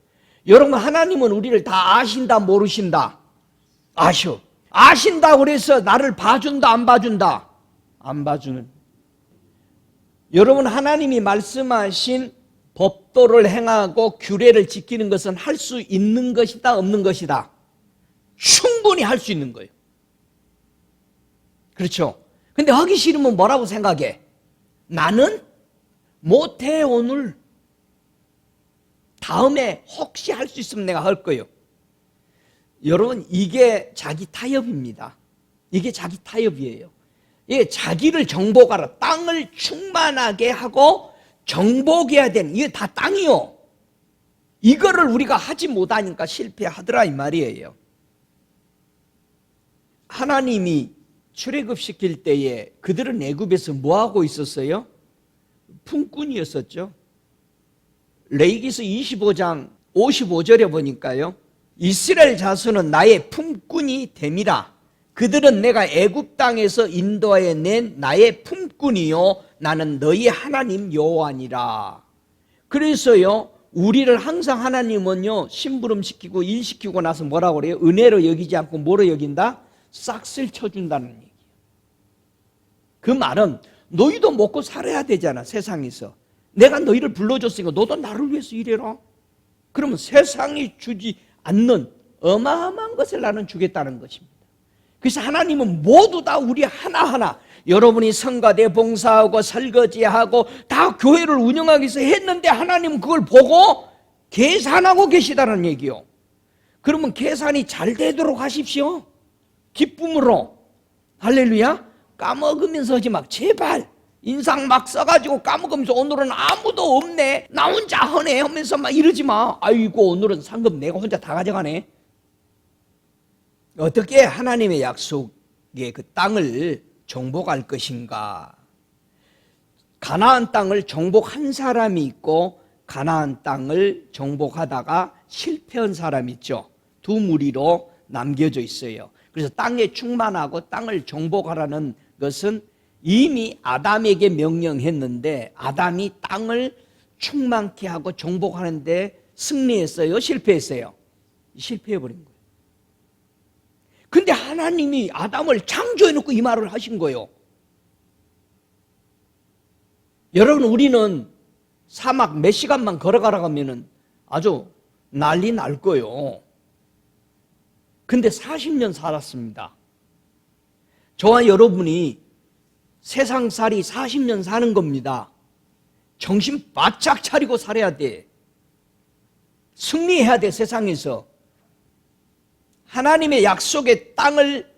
S1: 여러분, 하나님은 우리를 다 아신다 모르신다? 아셔. 아신다 그래서 나를 봐준다 안 봐준다? 안 봐주는. 여러분, 하나님이 말씀하신 법도를 행하고 규례를 지키는 것은 할 수 있는 것이다 없는 것이다? 충분히 할 수 있는 거예요. 그렇죠? 근데 하기 싫으면 뭐라고 생각해? 나는 못해 오늘. 다음에 혹시 할 수 있으면 내가 할 거예요. 여러분, 이게 자기 타협입니다. 이게 자기 타협이에요. 이게 자기를 정복하라. 땅을 충만하게 하고 정복해야 되는, 이게 다 땅이요. 이거를 우리가 하지 못하니까 실패하더라 이 말이에요. 하나님이 출애굽시킬 때에 그들은 애굽에서 뭐하고 있었어요? 품꾼이었었죠. 레위기서 25장 55절에 보니까요, 이스라엘 자손은 나의 품꾼이 됨이라. 그들은 내가 애굽 땅에서 인도하여 낸 나의 품꾼이요 나는 너희 하나님 여호와니라. 그래서요, 우리를 항상 하나님은요 심부름시키고 일시키고 나서 뭐라고 그래요? 은혜로 여기지 않고 뭐로 여긴다? 싹쓸 쳐준다는 얘기예요. 그 말은 너희도 먹고 살아야 되잖아. 세상에서 내가 너희를 불러줬으니까 너도 나를 위해서 일해라. 그러면 세상이 주지 않는 어마어마한 것을 나는 주겠다는 것입니다. 그래서 하나님은 모두 다 우리 하나하나, 여러분이 성가대 봉사하고 설거지하고 다 교회를 운영하기 위해서 했는데 하나님은 그걸 보고 계산하고 계시다는 얘기요. 그러면 계산이 잘 되도록 하십시오. 기쁨으로. 할렐루야. 까먹으면서 하지 마. 제발. 인상 막 써가지고 까먹으면서 오늘은 아무도 없네, 나 혼자 하네 하면서 막 이러지 마. 아이고, 오늘은 상금 내가 혼자 다 가져가네. 어떻게 하나님의 약속의 그 땅을 정복할 것인가? 가나안 땅을 정복한 사람이 있고 가나안 땅을 정복하다가 실패한 사람이 있죠. 두 무리로 남겨져 있어요. 그래서 땅에 충만하고 땅을 정복하라는 것은 이미 아담에게 명령했는데 아담이 땅을 충만케 하고 정복하는데 승리했어요? 실패했어요? 실패해버린 거예요. 근데 하나님이 아담을 창조해놓고 이 말을 하신 거예요. 여러분, 우리는 사막 몇 시간만 걸어가라 하면은 아주 난리 날 거예요. 근데 40년 살았습니다. 저와 여러분이 세상살이 40년 사는 겁니다. 정신 바짝 차리고 살아야 돼. 승리해야 돼. 세상에서 하나님의 약속의 땅을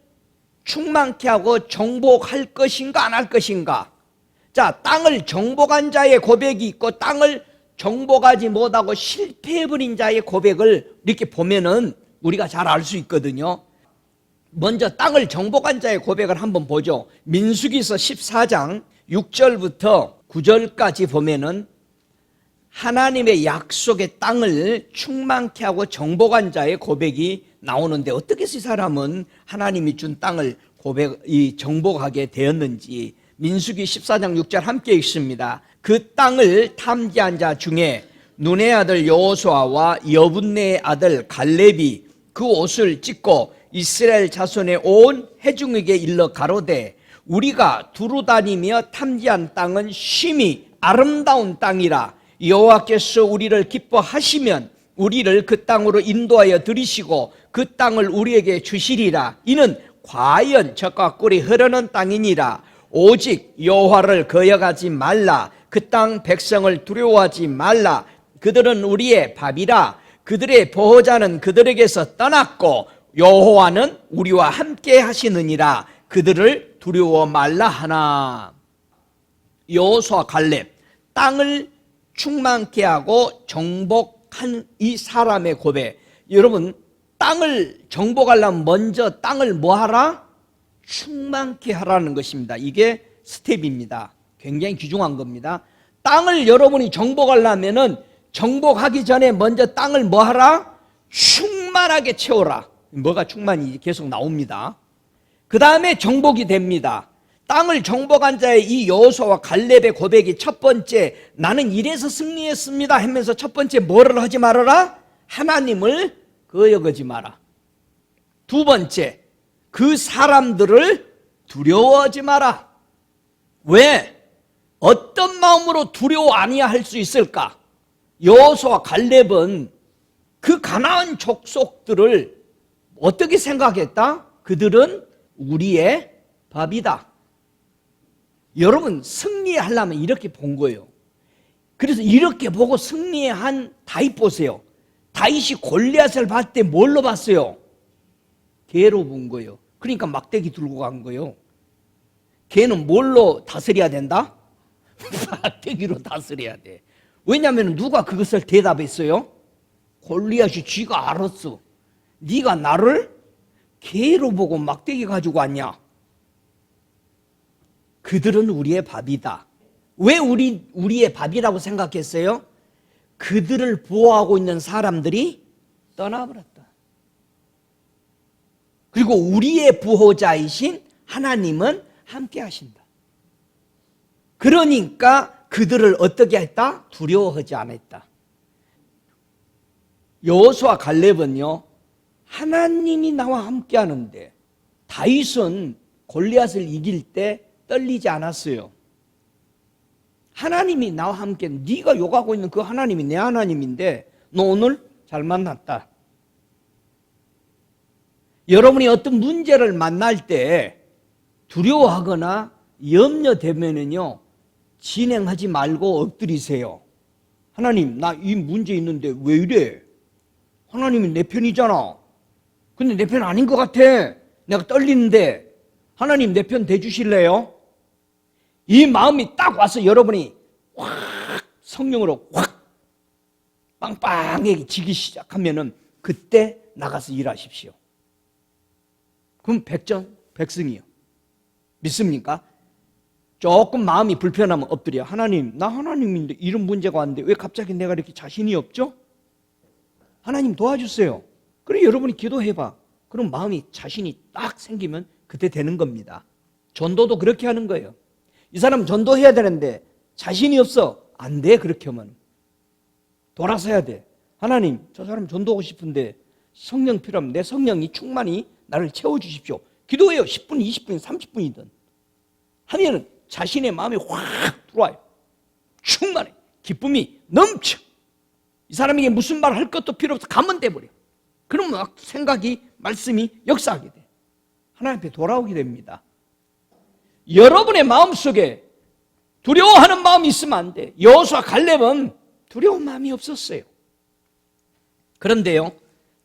S1: 충만케 하고 정복할 것인가 안 할 것인가. 자, 땅을 정복한 자의 고백이 있고 땅을 정복하지 못하고 실패해버린 자의 고백을 이렇게 보면은 우리가 잘 알 수 있거든요. 먼저 땅을 정복한 자의 고백을 한번 보죠. 민수기서 14장 6절부터 9절까지 보면은 하나님의 약속의 땅을 충만케 하고 정복한 자의 고백이 나오는데, 어떻게 해서 이 사람은 하나님이 준 땅을 정복하게 되었는지 민수기 14장 6절 함께 읽습니다. 그 땅을 탐지한 자 중에 눈의 아들 여호수아와 여분네의 아들 갈렙이 그 옷을 찢고 이스라엘 자손의 온 회중에게 일러 가로되 우리가 두루다니며 탐지한 땅은 심히 아름다운 땅이라 여호와께서 우리를 기뻐하시면 우리를 그 땅으로 인도하여 들이시고 그 땅을 우리에게 주시리라. 이는 과연 젖과 꿀이 흐르는 땅이니라. 오직 여호와를 거역하지 말라. 그 땅 백성을 두려워하지 말라. 그들은 우리의 밥이라. 그들의 보호자는 그들에게서 떠났고 여호와는 우리와 함께 하시느니라. 그들을 두려워 말라 하나. 여호수아 갈렙 땅을 충만케 하고 정복한 이 사람의 고백. 여러분, 땅을 정복하려면 먼저 땅을 뭐 하라? 충만케 하라는 것입니다. 이게 스텝입니다. 굉장히 귀중한 겁니다. 땅을 여러분이 정복하려면은 정복하기 전에 먼저 땅을 뭐 하라? 충만하게 채워라. 뭐가 충만히 계속 나옵니다. 그 다음에 정복이 됩니다. 땅을 정복한 자의 이 여호수아와 갈렙의 고백이 첫 번째, 나는 이래서 승리했습니다 하면서 첫 번째 뭐를 하지 말아라? 하나님을 거역하지 마라. 두 번째, 그 사람들을 두려워하지 마라. 왜? 어떤 마음으로 두려워 아니할 수 있을까? 여호수아와 갈렙은 그 가나안 족속들을 어떻게 생각했다? 그들은 우리의 밥이다. 여러분, 승리하려면 이렇게 본 거예요. 그래서 이렇게 보고 승리한 다윗 보세요. 다윗이 골리앗을 봤을 때 뭘로 봤어요? 개로 본 거예요. 그러니까 막대기 들고 간 거예요. 개는 뭘로 다스려야 된다? 막대기로 다스려야 돼. 왜냐하면 누가 그것을 대답했어요? 골리앗이 쥐가 알았어. 네가 나를 개로 보고 막대기 가지고 왔냐? 그들은 우리의 밥이다. 왜 우리의 밥이라고 생각했어요? 그들을 보호하고 있는 사람들이 떠나버렸다. 그리고 우리의 보호자이신 하나님은 함께 하신다. 그러니까 그들을 어떻게 했다? 두려워하지 않았다. 여호수아 갈렙은요, 하나님이 나와 함께 하는데 다윗은 골리앗을 이길 때 떨리지 않았어요. 하나님이 나와 함께, 네가 욕하고 있는 그 하나님이 내 하나님인데 너 오늘 잘 만났다. 여러분이 어떤 문제를 만날 때 두려워하거나 염려되면은요, 진행하지 말고 엎드리세요. 하나님, 나 이 문제 있는데 왜 이래? 하나님이 내 편이잖아. 근데 내 편 아닌 것 같아. 내가 떨리는데 하나님 내 편 대주실래요? 이 마음이 딱 와서 여러분이 확 성령으로 확 빵빵하게 지기 시작하면은 그때 나가서 일하십시오. 그럼 백승이요. 믿습니까? 조금 마음이 불편하면 엎드려. 하나님, 나 하나님인데 이런 문제가 왔는데 왜 갑자기 내가 이렇게 자신이 없죠? 하나님 도와주세요. 그래, 여러분이 기도해봐. 그럼 마음이 자신이 딱 생기면 그때 되는 겁니다. 전도도 그렇게 하는 거예요. 이 사람 전도해야 되는데 자신이 없어. 안 돼, 그렇게 하면. 돌아서 해야 돼. 하나님, 저 사람 전도하고 싶은데 성령 필요하면 내 성령이 충만히 나를 채워주십시오. 기도해요. 10분, 20분, 30분이든. 하면은 자신의 마음이 확 들어와요. 충만해. 기쁨이 넘쳐. 이 사람에게 무슨 말 할 것도 필요 없어. 가면 돼버려. 그러면 막 생각이, 말씀이 역사하게 돼. 하나님 앞에 돌아오게 됩니다. 여러분의 마음속에 두려워하는 마음이 있으면 안 돼. 여호수아 갈렙은 두려운 마음이 없었어요. 그런데요,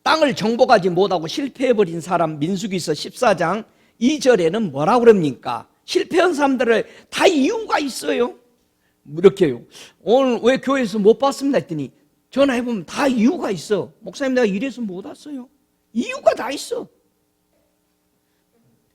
S1: 땅을 정복하지 못하고 실패해버린 사람, 민수기서 14장 2절에는 뭐라고 그럽니까? 실패한 사람들을 다 이유가 있어요. 이렇게요. 오늘 왜 교회에서 못 봤습니다 했더니 전화해보면 다 이유가 있어. 목사님, 내가 이래서 못 왔어요. 이유가 다 있어.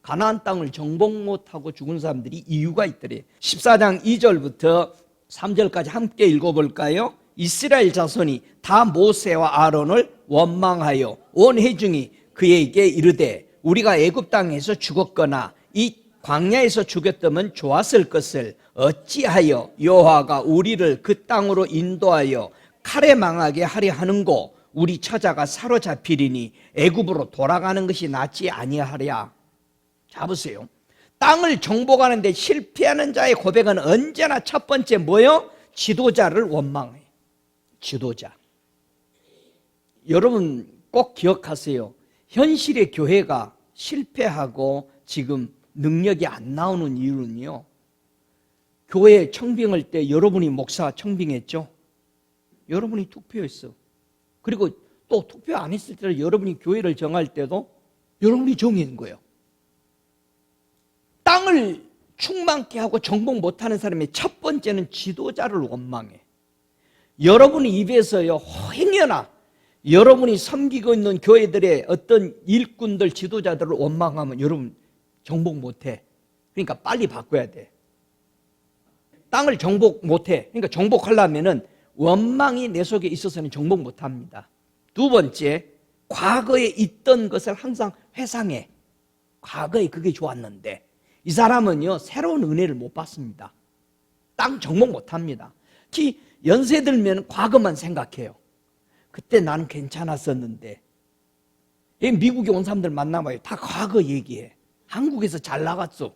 S1: 가나안 땅을 정복 못하고 죽은 사람들이 이유가 있더래. 14장 2절부터 3절까지 함께 읽어볼까요? 이스라엘 자손이 다 모세와 아론을 원망하여 온 회중이 그에게 이르되 우리가 애굽 땅에서 죽었거나 이 광야에서 죽였다면 좋았을 것을 어찌하여 여호와가 우리를 그 땅으로 인도하여 칼에 망하게 하려 하는고? 우리 처자가 사로잡히리니 애굽으로 돌아가는 것이 낫지 아니하랴. 자 보세요. 땅을 정복하는데 실패하는 자의 고백은 언제나 첫 번째 뭐요? 지도자를 원망해. 지도자. 여러분 꼭 기억하세요. 현실의 교회가 실패하고 지금 능력이 안 나오는 이유는요, 교회 청빙할 때 여러분이 목사 청빙했죠? 여러분이 투표했어. 그리고 또 투표 안 했을 때도 여러분이 교회를 정할 때도 여러분이 정한 거예요. 땅을 충만케 하고 정복 못하는 사람의 첫 번째는 지도자를 원망해. 여러분의 입에서요, 행여나 여러분이 섬기고 있는 교회들의 어떤 일꾼들, 지도자들을 원망하면 여러분 정복 못해. 그러니까 빨리 바꿔야 돼. 땅을 정복 못해. 그러니까 정복하려면은 원망이 내 속에 있어서는 정복 못합니다. 두 번째, 과거에 있던 것을 항상 회상해. 과거에 그게 좋았는데 이 사람은요, 새로운 은혜를 못 받습니다. 땅 정복 못합니다. 특히 연세 들면 과거만 생각해요. 그때 나는 괜찮았었는데. 미국에 온 사람들 만나봐요. 다 과거 얘기해. 한국에서 잘 나갔어.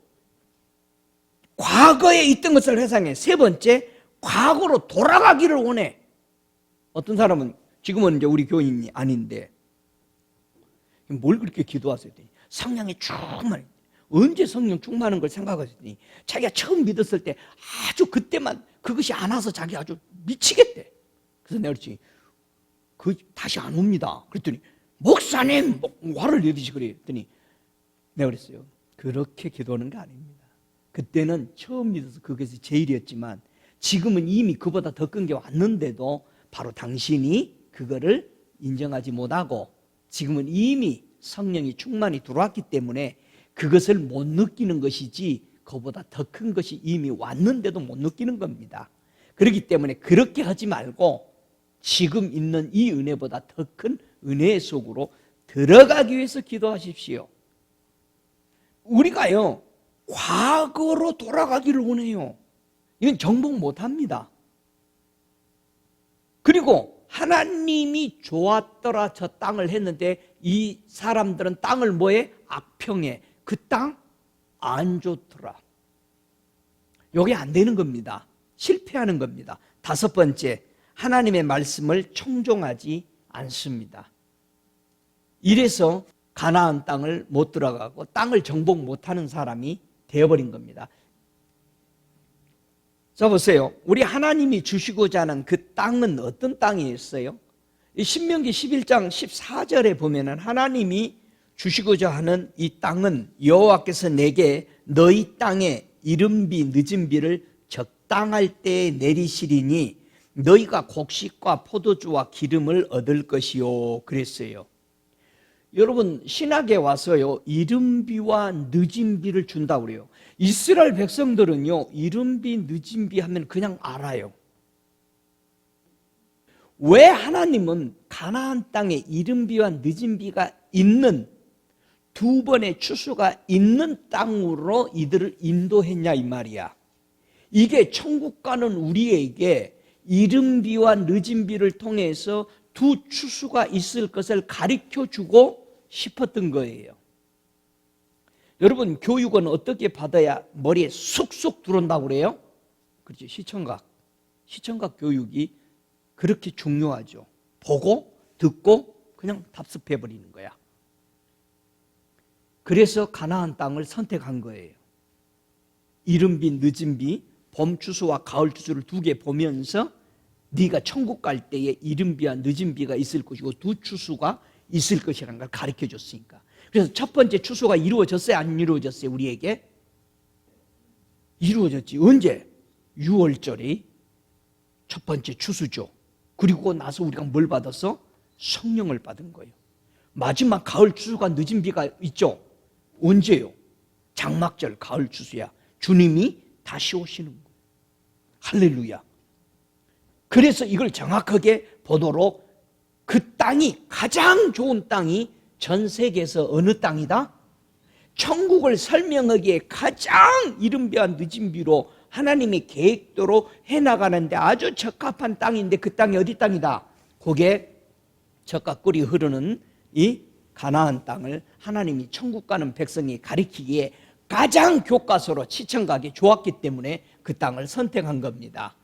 S1: 과거에 있던 것을 회상해. 세 번째, 과거로 돌아가기를 원해. 어떤 사람은 지금은 이제 우리 교인이 아닌데 뭘 그렇게 기도하세요? 성령이 충만. 언제 성령 충만한 걸 생각하셨더니 자기가 처음 믿었을 때 아주 그때만 그것이 안 와서 자기 아주 미치겠대. 그래서 내가 그랬지, 다시 안 옵니다. 그랬더니 목사님 화를 내듯이 그랬더니 내가 그랬어요. 그렇게 기도하는 거 아닙니다. 그때는 처음 믿어서 그것이 제일이었지만 지금은 이미 그보다 더 큰 게 왔는데도 바로 당신이 그거를 인정하지 못하고 지금은 이미 성령이 충만히 들어왔기 때문에 그것을 못 느끼는 것이지 그보다 더 큰 것이 이미 왔는데도 못 느끼는 겁니다. 그렇기 때문에 그렇게 하지 말고 지금 있는 이 은혜보다 더 큰 은혜 속으로 들어가기 위해서 기도하십시오. 우리가요, 과거로 돌아가기를 원해요. 이건 정복 못합니다. 그리고 하나님이 좋았더라 저 땅을 했는데 이 사람들은 땅을 뭐해? 악평해. 그 땅 안 좋더라. 이게 안 되는 겁니다. 실패하는 겁니다. 다섯 번째, 하나님의 말씀을 청종하지 않습니다. 이래서 가나안 땅을 못 들어가고 땅을 정복 못하는 사람이 되어버린 겁니다. 자 보세요. 우리 하나님이 주시고자 하는 그 땅은 어떤 땅이었어요? 이 신명기 11장 14절에 보면은 하나님이 주시고자 하는 이 땅은 여호와께서 내게 너희 땅에 이른비 늦은비를 적당할 때에 내리시리니 너희가 곡식과 포도주와 기름을 얻을 것이요 그랬어요. 여러분 신학에 와서요 이른비와 늦은비를 준다고 그래요. 이스라엘 백성들은요 이른비 늦은비 하면 그냥 알아요. 왜 하나님은 가나안 땅에 이른비와 늦은비가 있는 두 번의 추수가 있는 땅으로 이들을 인도했냐 이 말이야. 이게 천국 가는 우리에게 이른비와 늦은비를 통해서 두 추수가 있을 것을 가르쳐주고 싶었던 거예요. 여러분 교육은 어떻게 받아야 머리에 쑥쑥 들어온다고 그래요? 그렇죠. 시청각 교육이 그렇게 중요하죠. 보고 듣고 그냥 답습해버리는 거야. 그래서 가나안 땅을 선택한 거예요. 이른비 늦은비 봄 추수와 가을 추수를 두 개 보면서 네가 천국 갈 때에 이른비와 늦은비가 있을 것이고 두 추수가 있을 것이라는 걸 가르쳐 줬으니까. 그래서 첫 번째 추수가 이루어졌어요? 안 이루어졌어요? 우리에게? 이루어졌지. 언제? 6월절이 첫 번째 추수죠. 그리고 나서 우리가 뭘 받았어? 성령을 받은 거예요. 마지막 가을 추수가 늦은 비가 있죠. 언제요? 장막절 가을 추수야. 주님이 다시 오시는 거예요. 할렐루야. 그래서 이걸 정확하게 보도록 그 땅이 가장 좋은 땅이 전 세계에서 어느 땅이다? 천국을 설명하기에 가장 이른비와 늦은비로 하나님의 계획대로 해나가는데 아주 적합한 땅인데 그 땅이 어디 땅이다? 그게 젖과 꿀이 흐르는 이 가나안 땅을 하나님이 천국 가는 백성이 가리키기에 가장 교과서로 시청각이 좋았기 때문에 그 땅을 선택한 겁니다.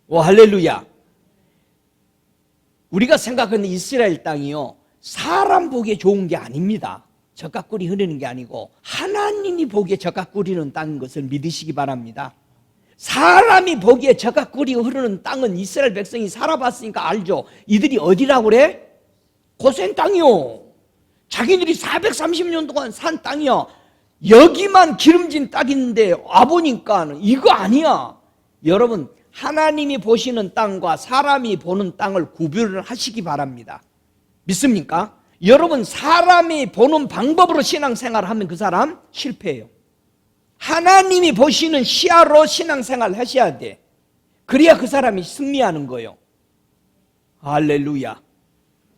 S1: 오, 할렐루야. 우리가 생각하는 이스라엘 땅이요, 사람 보기에 좋은 게 아닙니다. 젖과 꿀이 흐르는 게 아니고 하나님이 보기에 젖과 꿀이 흐르는 땅인 것을 믿으시기 바랍니다. 사람이 보기에 젖과 꿀이 흐르는 땅은 이스라엘 백성이 살아봤으니까 알죠. 이들이 어디라고 그래? 고센 땅이요. 자기들이 430년 동안 산 땅이야. 여기만 기름진 땅인데 와보니까 이거 아니야. 여러분, 하나님이 보시는 땅과 사람이 보는 땅을 구별을 하시기 바랍니다. 믿습니까? 여러분, 사람이 보는 방법으로 신앙생활을 하면 그 사람 실패해요. 하나님이 보시는 시야로 신앙생활을 하셔야 돼. 그래야 그 사람이 승리하는 거예요. 할렐루야.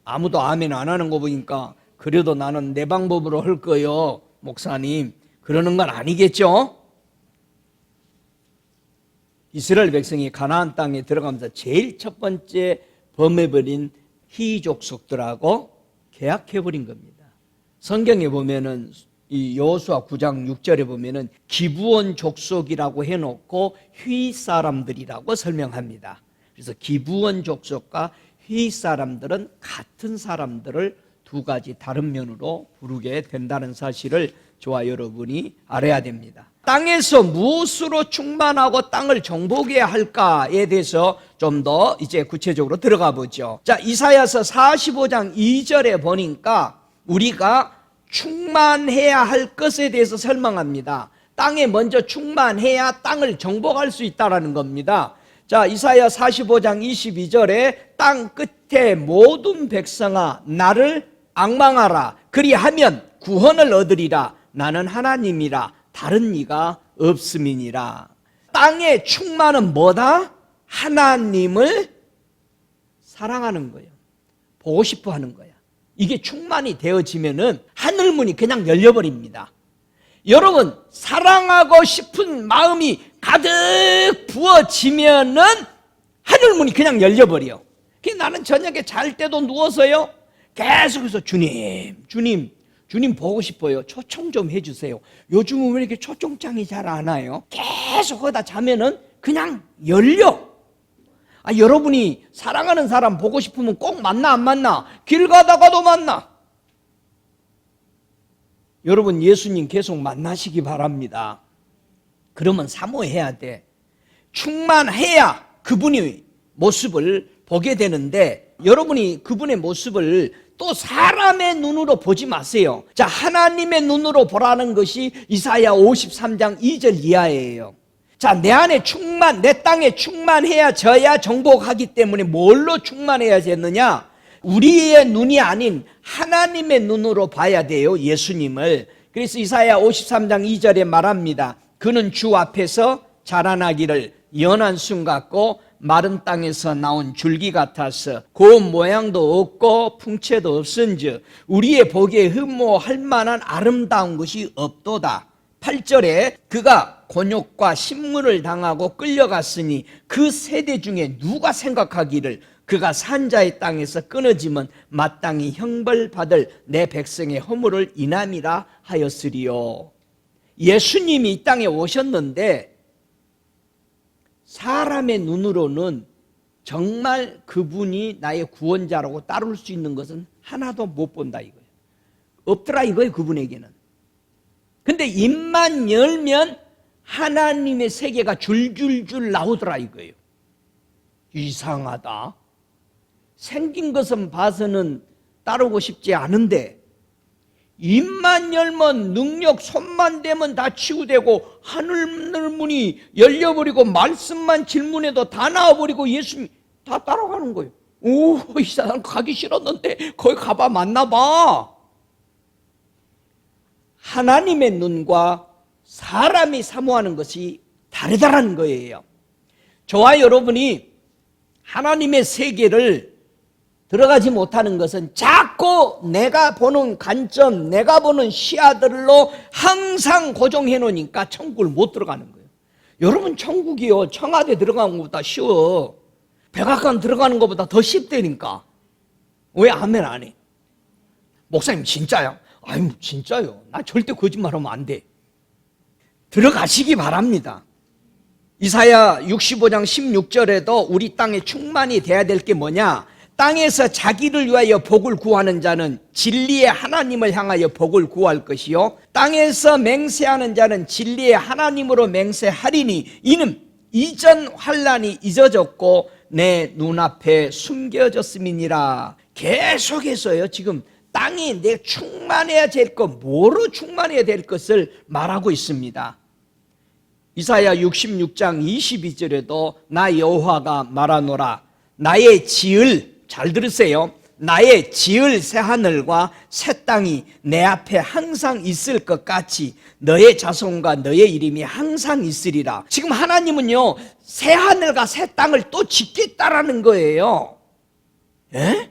S1: 아무도 아멘 안 하는 거 보니까 그래도 나는 내 방법으로 할 거예요, 목사님. 그러는 건 아니겠죠? 이스라엘 백성이 가나안 땅에 들어가면서 제일 첫 번째 범해버린 히족속들하고 계약해버린 겁니다. 성경에 보면은 이 여호수아 9장 6절에 보면은 기브온 족속이라고 해놓고 휘 사람들이라고 설명합니다. 그래서 기브온 족속과 휘 사람들은 같은 사람들을 두 가지 다른 면으로 부르게 된다는 사실을 저와 여러분이 알아야 됩니다. 땅에서 무엇으로 충만하고 땅을 정복해야 할까에 대해서 좀 더 이제 구체적으로 들어가 보죠. 자, 이사야서 45장 2절에 보니까 우리가 충만해야 할 것에 대해서 설명합니다. 땅에 먼저 충만해야 땅을 정복할 수 있다는 겁니다. 자, 이사야 45장 22절에 땅 끝에 모든 백성아 나를 앙망하라. 그리하면 구원을 얻으리라. 나는 하나님이라. 다른 이가 없음이니라. 땅의 충만은 뭐다? 하나님을 사랑하는 거예요. 보고 싶어 하는 거야. 이게 충만이 되어지면은 하늘문이 그냥 열려버립니다. 여러분, 사랑하고 싶은 마음이 가득 부어지면은 하늘문이 그냥 열려버려. 나는 저녁에 잘 때도 누워서요, 계속해서 주님 보고 싶어요. 초청 좀 해주세요. 요즘은 왜 이렇게 초청장이 잘 안 와요? 계속 하다 자면은 그냥 열려. 여러분이 사랑하는 사람 보고 싶으면 꼭 만나 안 만나? 길 가다가도 만나. 여러분, 예수님 계속 만나시기 바랍니다. 그러면 사모해야 돼. 충만해야 그분의 모습을 보게 되는데, 여러분이 그분의 모습을 또 사람의 눈으로 보지 마세요. 자, 하나님의 눈으로 보라는 것이 이사야 53장 2절 이하예요. 자, 내 안에 내 땅에 충만해야 져야 정복하기 때문에 뭘로 충만해야 되느냐? 우리의 눈이 아닌 하나님의 눈으로 봐야 돼요, 예수님을. 그래서 이사야 53장 2절에 말합니다. 그는 주 앞에서 자라나기를 연한 순 같고 마른 땅에서 나온 줄기 같아서 고운 모양도 없고 풍채도 없은즉 우리의 보기에 흠모할 만한 아름다운 것이 없도다. 8절에 그가 곤욕과 신문을 당하고 끌려갔으니 그 세대 중에 누가 생각하기를 그가 산자의 땅에서 끊어지면 마땅히 형벌받을 내 백성의 허물을 인함이라 하였으리요. 예수님이 이 땅에 오셨는데 사람의 눈으로는 정말 그분이 나의 구원자라고 따를 수 있는 것은 하나도 못 본다 이거예요. 없더라 이거예요, 그분에게는. 근데 입만 열면 하나님의 세계가 줄줄줄 나오더라 이거예요. 이상하다. 생긴 것은 봐서는 따르고 싶지 않은데 입만 열면 능력 손만 대면 다 치유되고 하늘 문이 열려버리고 말씀만 질문해도 다 나와버리고 예수님 다 따라가는 거예요. 오, 이 사람 가기 싫었는데 거기 가봐 만나 봐. 하나님의 눈과 사람이 사모하는 것이 다르다는 거예요. 저와 여러분이 하나님의 세계를 들어가지 못하는 것은 자꾸 내가 보는 관점, 내가 보는 시야들로 항상 고정해 놓으니까 천국을 못 들어가는 거예요. 여러분, 천국이요, 청와대 들어가는 것보다 쉬워. 백악관 들어가는 것보다 더 쉽다니까. 왜 아멘 안 해? 목사님 진짜야? 아유 진짜요. 나 절대 거짓말하면 안 돼. 들어가시기 바랍니다. 이사야 65장 16절에도 우리 땅에 충만이 돼야 될 게 뭐냐? 땅에서 자기를 위하여 복을 구하는 자는 진리의 하나님을 향하여 복을 구할 것이요, 땅에서 맹세하는 자는 진리의 하나님으로 맹세하리니 이는 이전 환난이 잊어졌고 내 눈앞에 숨겨졌음이니라. 계속해서요 지금 땅이 내 충만해야 될 것, 뭐로 충만해야 될 것을 말하고 있습니다. 이사야 66장 22절에도 나 여호와가 말하노라. 나의 지을, 잘 들으세요, 나의 지을 새하늘과 새 땅이 내 앞에 항상 있을 것 같이 너의 자손과 너의 이름이 항상 있으리라. 지금 하나님은요 새하늘과 새 땅을 또 짓겠다라는 거예요. 에?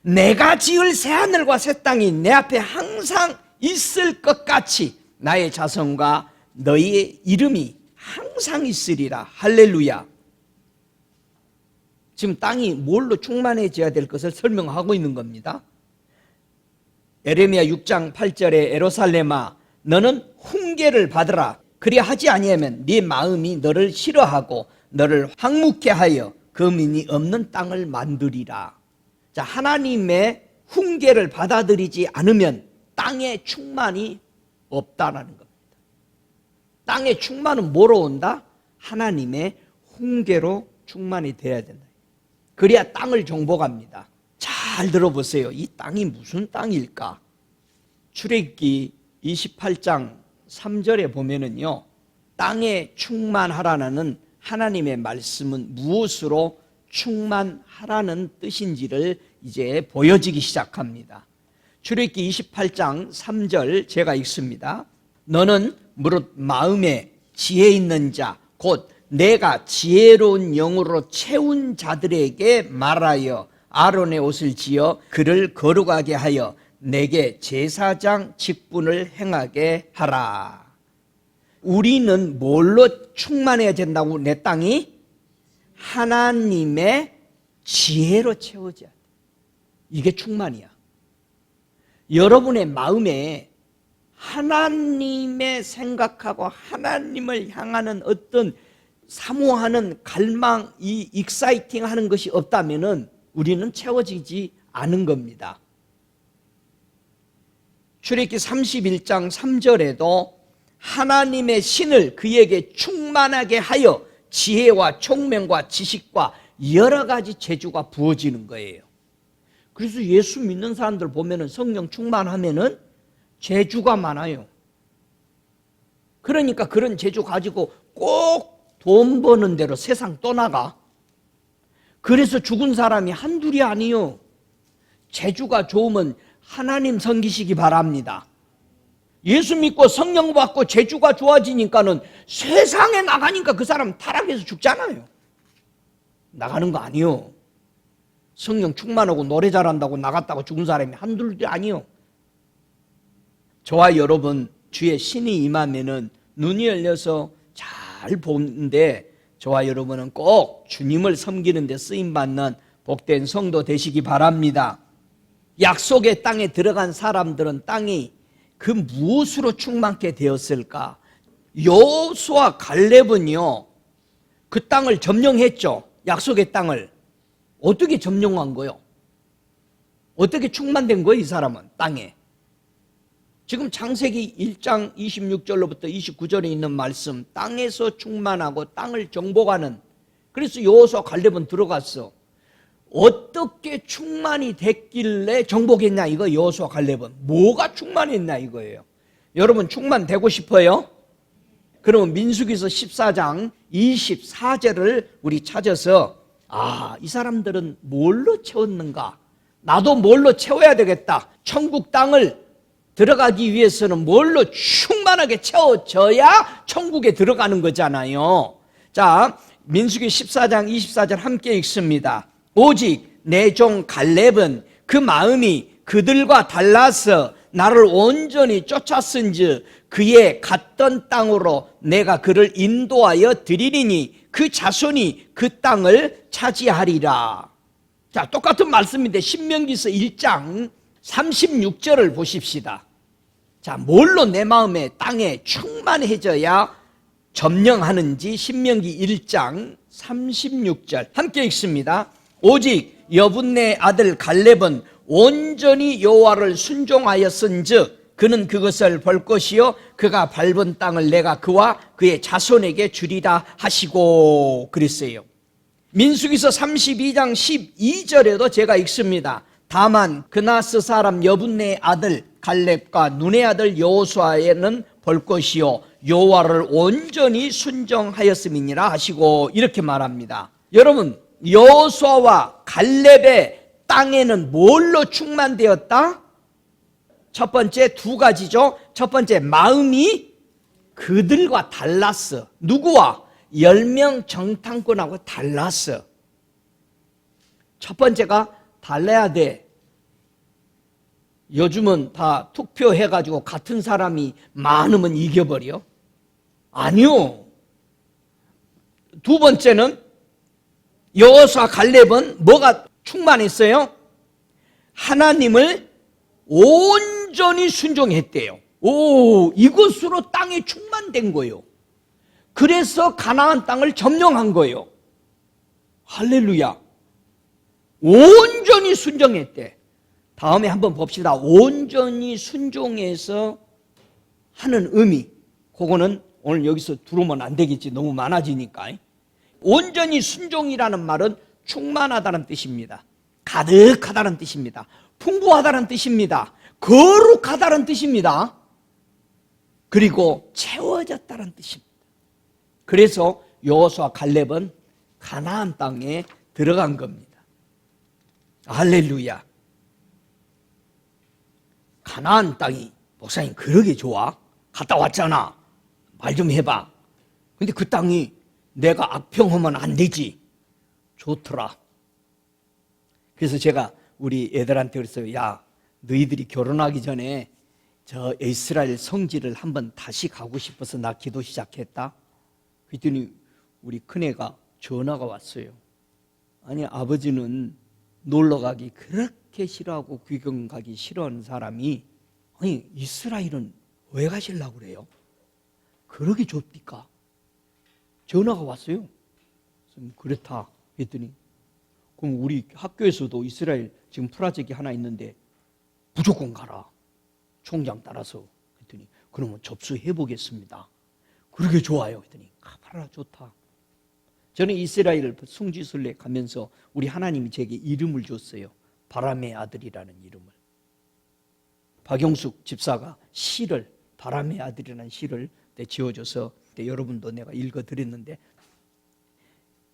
S1: 내가 지을 새하늘과 새 땅이 내 앞에 항상 있을 것 같이 나의 자손과 너희의 이름이 항상 있으리라. 할렐루야. 지금 땅이 뭘로 충만해져야 될 것을 설명하고 있는 겁니다. 예레미야 6장 8절에 예루살렘아 너는 훈계를 받으라. 그리하지 아니하면 네 마음이 너를 싫어하고 너를 황묵케 하여 거민이 없는 땅을 만들리라. 자, 하나님의 훈계를 받아들이지 않으면 땅에 충만이 없다라는 겁니다. 땅의 충만은 뭐로 온다? 하나님의 훈계로 충만이 돼야 된다. 그래야 땅을 정복합니다. 잘 들어보세요. 이 땅이 무슨 땅일까? 출애굽기 28장 3절에 보면은요, 땅에 충만하라는 하나님의 말씀은 무엇으로 충만하라는 뜻인지를 이제 보여지기 시작합니다. 출애굽기 28장 3절 제가 읽습니다. 너는 무릇 마음에 지혜 있는 자, 곧 내가 지혜로운 영으로 채운 자들에게 말하여 아론의 옷을 지어 그를 거룩하게 하여 내게 제사장 직분을 행하게 하라. 우리는 뭘로 충만해야 된다고? 내 땅이 하나님의 지혜로 채워져야 돼. 이게 충만이야. 여러분의 마음에 하나님의 생각하고 하나님을 향하는 어떤 사모하는 갈망, 이 익사이팅 하는 것이 없다면 우리는 채워지지 않은 겁니다. 출애굽기 31장 3절에도 하나님의 신을 그에게 충만하게 하여 지혜와 총명과 지식과 여러 가지 재주가 부어지는 거예요. 그래서 예수 믿는 사람들 보면은 성령 충만하면은 재주가 많아요. 그러니까 그런 재주 가지고 꼭 돈 버는 대로 세상 떠나가. 그래서 죽은 사람이 한둘이 아니요. 재주가 좋으면 하나님 섬기시기 바랍니다. 예수 믿고 성령 받고 재주가 좋아지니까는 세상에 나가니까 그 사람 타락해서 죽잖아요. 나가는 거 아니요. 성령 충만하고 노래 잘한다고 나갔다고 죽은 사람이 한둘이 아니요. 저와 여러분 주의 신이 임하면은 눈이 열려서 잘 보는데 저와 여러분은 꼭 주님을 섬기는 데 쓰임받는 복된 성도 되시기 바랍니다. 약속의 땅에 들어간 사람들은 땅이 그 무엇으로 충만케 되었을까? 여호수아 갈렙은요 그 땅을 점령했죠. 약속의 땅을. 어떻게 점령한 거요? 어떻게 충만된 거예요? 이 사람은 땅에. 지금 창세기 1장 26절로부터 29절에 있는 말씀, 땅에서 충만하고 땅을 정복하는. 그래서 여호수아 갈렙은 들어갔어. 어떻게 충만이 됐길래 정복했냐 이거. 여호수아 갈렙은 뭐가 충만했냐 이거예요. 여러분 충만되고 싶어요? 그러면 민수기서 14장 24절을 우리 찾아서 이 사람들은 뭘로 채웠는가? 나도 뭘로 채워야 되겠다. 천국 땅을 들어가기 위해서는 뭘로 충만하게 채워져야 천국에 들어가는 거잖아요. 자, 민수기 14장 24절 함께 읽습니다. 오직 내 종 갈렙은 그 마음이 그들과 달라서 나를 온전히 쫓았은즉 그의 갔던 땅으로 내가 그를 인도하여 드리리니 그 자손이 그 땅을 차지하리라. 자, 똑같은 말씀인데 신명기서 1장 36절을 보십시다. 자, 뭘로 내 마음에 땅에 충만해져야 점령하는지 신명기 1장 36절 함께 읽습니다. 오직 여분네 아들 갈렙은 온전히 여호와를 순종하였은즉 그는 그것을 볼 것이요 그가 밟은 땅을 내가 그와 그의 자손에게 주리라 하시고 그랬어요. 민수기서 32장 12절에도 제가 읽습니다. 다만 그나스 사람 여분네 아들 갈렙과 눈의 아들 여호수아에는 볼 것이요 여호와를 온전히 순종하였음이니라 하시고 이렇게 말합니다. 여러분, 여호수아와 갈렙의 땅에는 뭘로 충만되었다? 첫 번째 두 가지죠. 첫 번째, 마음이 그들과 달랐어. 누구와? 10명 정탐꾼하고 달랐어. 첫 번째가 달라야 돼. 요즘은 다 투표해가지고 같은 사람이 많으면 이겨버려? 아니요. 두 번째는 여호수아 갈렙은 뭐가 충만했어요? 하나님을 온전히 순종했대요. 오, 이것으로 땅에 충만된 거예요. 그래서 가나안 땅을 점령한 거예요. 할렐루야. 온전히 순종했대. 다음에 한번 봅시다. 온전히 순종해서 하는 의미. 그거는 오늘 여기서 들어오면 안 되겠지. 너무 많아지니까. 온전히 순종이라는 말은 충만하다는 뜻입니다. 가득하다는 뜻입니다. 풍부하다는 뜻입니다. 거룩하다는 뜻입니다. 그리고 채워졌다는 뜻입니다. 그래서 여호수아 갈렙은 가나안 땅에 들어간 겁니다. 할렐루야. 가나안 땅이 목사님 그러게 좋아? 갔다 왔잖아. 말 좀 해봐. 근데 그 땅이 내가 악평하면 안 되지. 좋더라. 그래서 제가 우리 애들한테 그랬어요. 야, 너희들이 결혼하기 전에 저 이스라엘 성지를 한번 다시 가고 싶어서 나 기도 시작했다. 그랬더니 우리 큰애가 전화가 왔어요. 아니, 아버지는 놀러 가기 그렇게 싫어하고 귀경 가기 싫어하는 사람이 아니 이스라엘은 왜 가시려고 그래요? 그러기 좋습니까? 전화가 왔어요. 그렇다 했더니 그럼 우리 학교에서도 이스라엘 지금 프로젝트 하나 있는데 무조건 가라. 총장 따라서. 했더니 그러면 접수해 보겠습니다. 그러게 좋아요. 했더니 가봐라. 좋다. 저는 이스라엘 숭지순례 가면서 우리 하나님이 제게 이름을 줬어요. 바람의 아들이라는 이름을. 박용숙 집사가 시를 바람의 아들이라는 시를 지어줘서 여러분도 내가 읽어드렸는데,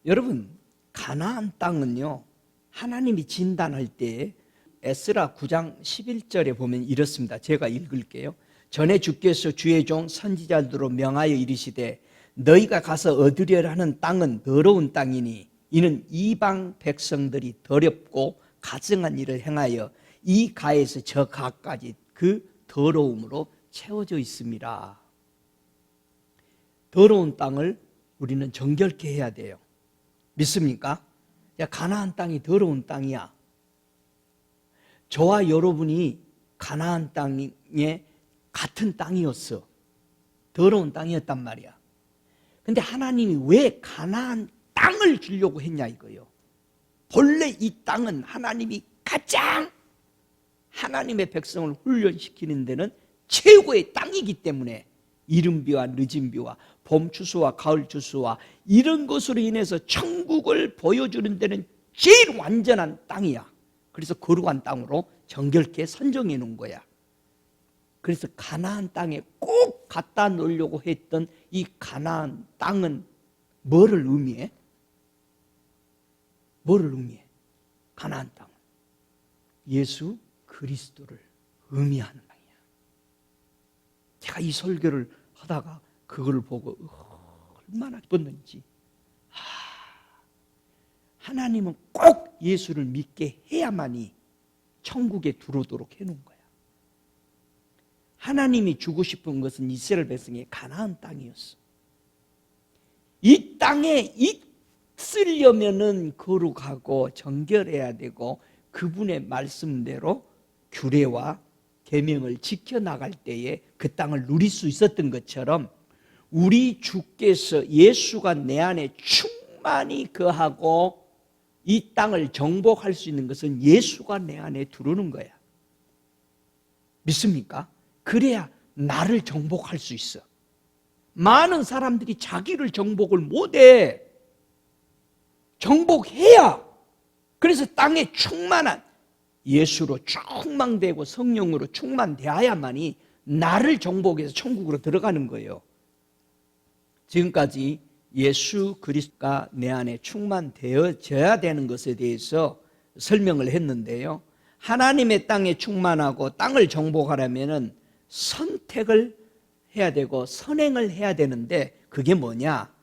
S1: 여러분 가나안 땅은요 하나님이 진단할 때 에스라 9장 11절에 보면 이렇습니다. 제가 읽을게요. 전에 주께서 주의 종 선지자들로 명하여 이르시되 너희가 가서 얻으려 하는 땅은 더러운 땅이니 이는 이방 백성들이 더럽고 가증한 일을 행하여 이 가에서 저 가까지 그 더러움으로 채워져 있습니다. 더러운 땅을 우리는 정결케 해야 돼요. 믿습니까? 야, 가나안 땅이 더러운 땅이야. 저와 여러분이 가나안 땅에 같은 땅이었어. 더러운 땅이었단 말이야. 근데 하나님이 왜 가나안 땅을 주려고 했냐 이거요. 본래 이 땅은 하나님이 가장 하나님의 백성을 훈련시키는 데는 최고의 땅이기 때문에 이른 비와 늦은 비와 봄 추수와 가을 추수와 이런 것으로 인해서 천국을 보여주는 데는 제일 완전한 땅이야. 그래서 거룩한 땅으로 정결케 선정해 놓은 거야. 그래서 가나안 땅에 꼭 갖다 놓으려고 했던 이 가나안 땅은 뭐를 의미해? 뭐를 의미해? 가나안 땅은 예수 그리스도를 의미하는 땅이야. 제가 이 설교를 하다가 그걸 보고 얼마나 기뻤는지. 하나님은 꼭 예수를 믿게 해야만이 천국에 들어오도록 해놓은 거야. 하나님이 주고 싶은 것은 이스라엘 백성의 가나안 땅이었어. 이 땅에 이 쓰려면은 거룩하고 정결해야 되고 그분의 말씀대로 규례와 계명을 지켜나갈 때에 그 땅을 누릴 수 있었던 것처럼 우리 주께서 예수가 내 안에 충만히 거하고 이 땅을 정복할 수 있는 것은 예수가 내 안에 들어오는 거야. 믿습니까? 그래야 나를 정복할 수 있어. 많은 사람들이 자기를 정복을 못해. 정복해야, 그래서 땅에 충만한 예수로 충만되고 성령으로 충만되어야만이 나를 정복해서 천국으로 들어가는 거예요. 지금까지 예수 그리스도가 내 안에 충만되어져야 되는 것에 대해서 설명을 했는데요, 하나님의 땅에 충만하고 땅을 정복하려면 선택을 해야 되고 선행을 해야 되는데 그게 뭐냐?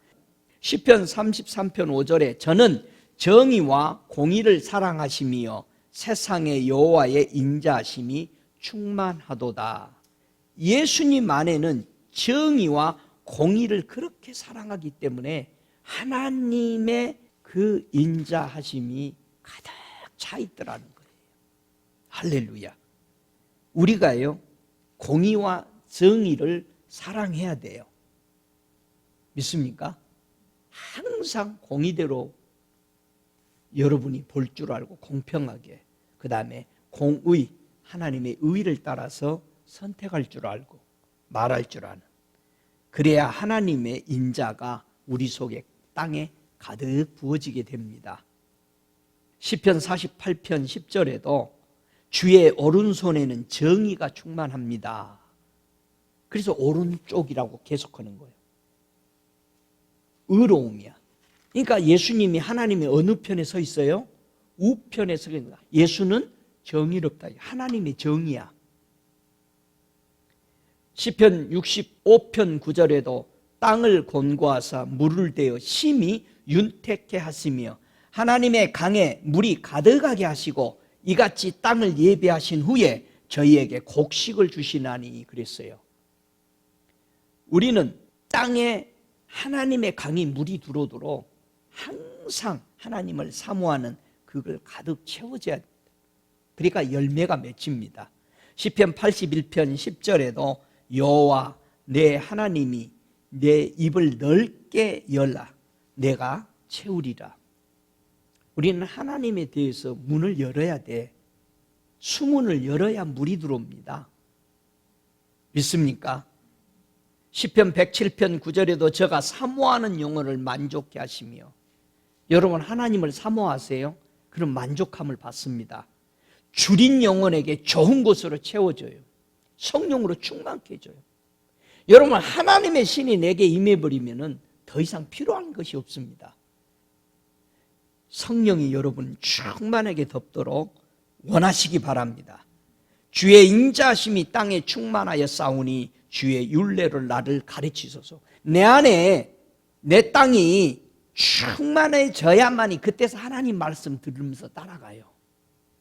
S1: 시편 33편 5절에 저는 정의와 공의를 사랑하심이요 세상의 여호와의 인자하심이 충만하도다. 예수님 안에는 정의와 공의를 그렇게 사랑하기 때문에 하나님의 그 인자하심이 가득 차 있더라는 거예요. 할렐루야. 우리가요 공의와 정의를 사랑해야 돼요. 믿습니까? 항상 공의대로 여러분이 볼 줄 알고 공평하게, 그 다음에 공의, 하나님의 의를 따라서 선택할 줄 알고 말할 줄 아는, 그래야 하나님의 인자가 우리 속에 땅에 가득 부어지게 됩니다. 시편 48편 10절에도 주의 오른손에는 정의가 충만합니다. 그래서 오른쪽이라고 계속하는 거예요. 의로움이야. 그러니까 예수님이 하나님의 어느 편에 서 있어요? 우편에 서 있는 거야. 예수는 정의롭다. 하나님의 정의야. 시편 65편 9절에도 땅을 곤고하사 물을 대어 심히 윤택케 하시며 하나님의 강에 물이 가득하게 하시고 이같이 땅을 예비하신 후에 저희에게 곡식을 주시나니 그랬어요. 우리는 땅에 하나님의 강이 물이 들어오도록 항상 하나님을 사모하는 그걸 가득 채워줘야 됩니다. 그러니까 열매가 맺힙니다. 시편 81편 10절에도 여호와 내 하나님이 내 입을 넓게 열라 내가 채우리라. 우리는 하나님에 대해서 문을 열어야 돼. 수문을 열어야 물이 들어옵니다. 믿습니까? 시편 107편 9절에도 저가 사모하는 영혼을 만족케 하시며, 여러분 하나님을 사모하세요? 그럼 만족함을 받습니다. 줄인 영혼에게 좋은 것으로 채워줘요. 성령으로 충만케 해줘요. 여러분 하나님의 신이 내게 임해버리면 더 이상 필요한 것이 없습니다. 성령이 여러분 충만하게 덮도록 원하시기 바랍니다. 주의 인자하심이 땅에 충만하여 싸우니 주의 율례를 나를 가르치소서. 내 안에 내 땅이 충만해져야만이 그때서 하나님 말씀 들으면서 따라가요.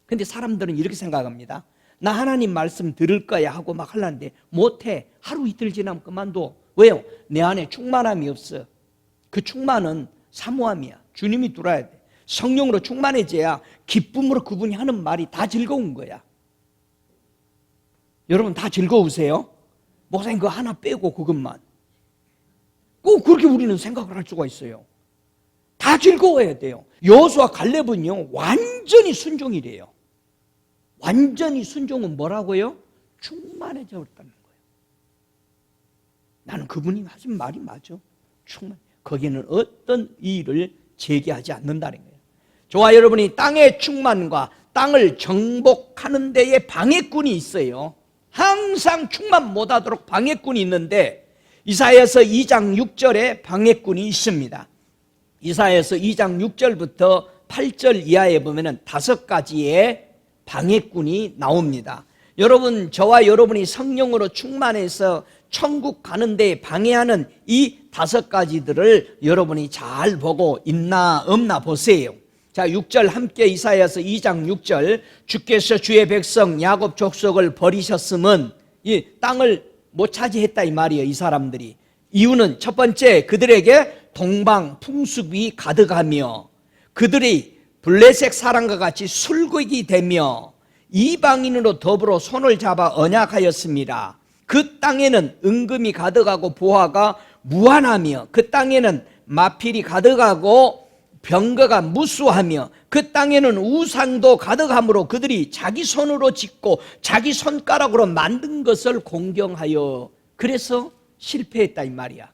S1: 근데 사람들은 이렇게 생각합니다. 나 하나님 말씀 들을 거야 하고 막 하려는데 못해. 하루 이틀 지나면 그만둬. 왜요? 내 안에 충만함이 없어. 그 충만은 사모함이야. 주님이 들어야 돼. 성령으로 충만해져야 기쁨으로 그분이 하는 말이 다 즐거운 거야. 여러분 다 즐거우세요? 목사님 그거 하나 빼고 그것만. 꼭 그렇게 우리는 생각을 할 수가 있어요. 다 즐거워야 돼요. 여호수아 갈렙은요 완전히 순종이래요. 완전히 순종은 뭐라고요? 충만해져 있다는 거예요. 나는 그분이 하신 말이 맞아. 충만. 거기는 어떤 이의를 제기하지 않는다는 거예요. 저와 여러분이 땅의 충만과 땅을 정복하는 데에 방해꾼이 있어요. 항상 충만 못하도록 방해꾼이 있는데 이사야서 2장 6절에 방해꾼이 있습니다. 이사야서 2장 6절부터 8절 이하에 보면 5가지의 방해꾼이 나옵니다. 여러분 저와 여러분이 성령으로 충만해서 천국 가는 데 방해하는 이 5가지들을 여러분이 잘 보고 있나 없나 보세요. 자, 6절 함께 이사야서 2장 6절 주께서 주의 백성 야곱 족속을 버리셨음은 이 땅을 못 차지했다 이 말이에요. 이 사람들이 이유는 첫 번째, 그들에게 동방 풍습이 가득하며 그들이 블레셋 사람과 같이 술객이 되며 이방인으로 더불어 손을 잡아 언약하였습니다. 그 땅에는 은금이 가득하고 보화가 무한하며 그 땅에는 마필이 가득하고 병거가 무수하며 그 땅에는 우상도 가득하므로 그들이 자기 손으로 짓고 자기 손가락으로 만든 것을 공경하여 그래서 실패했다 이 말이야.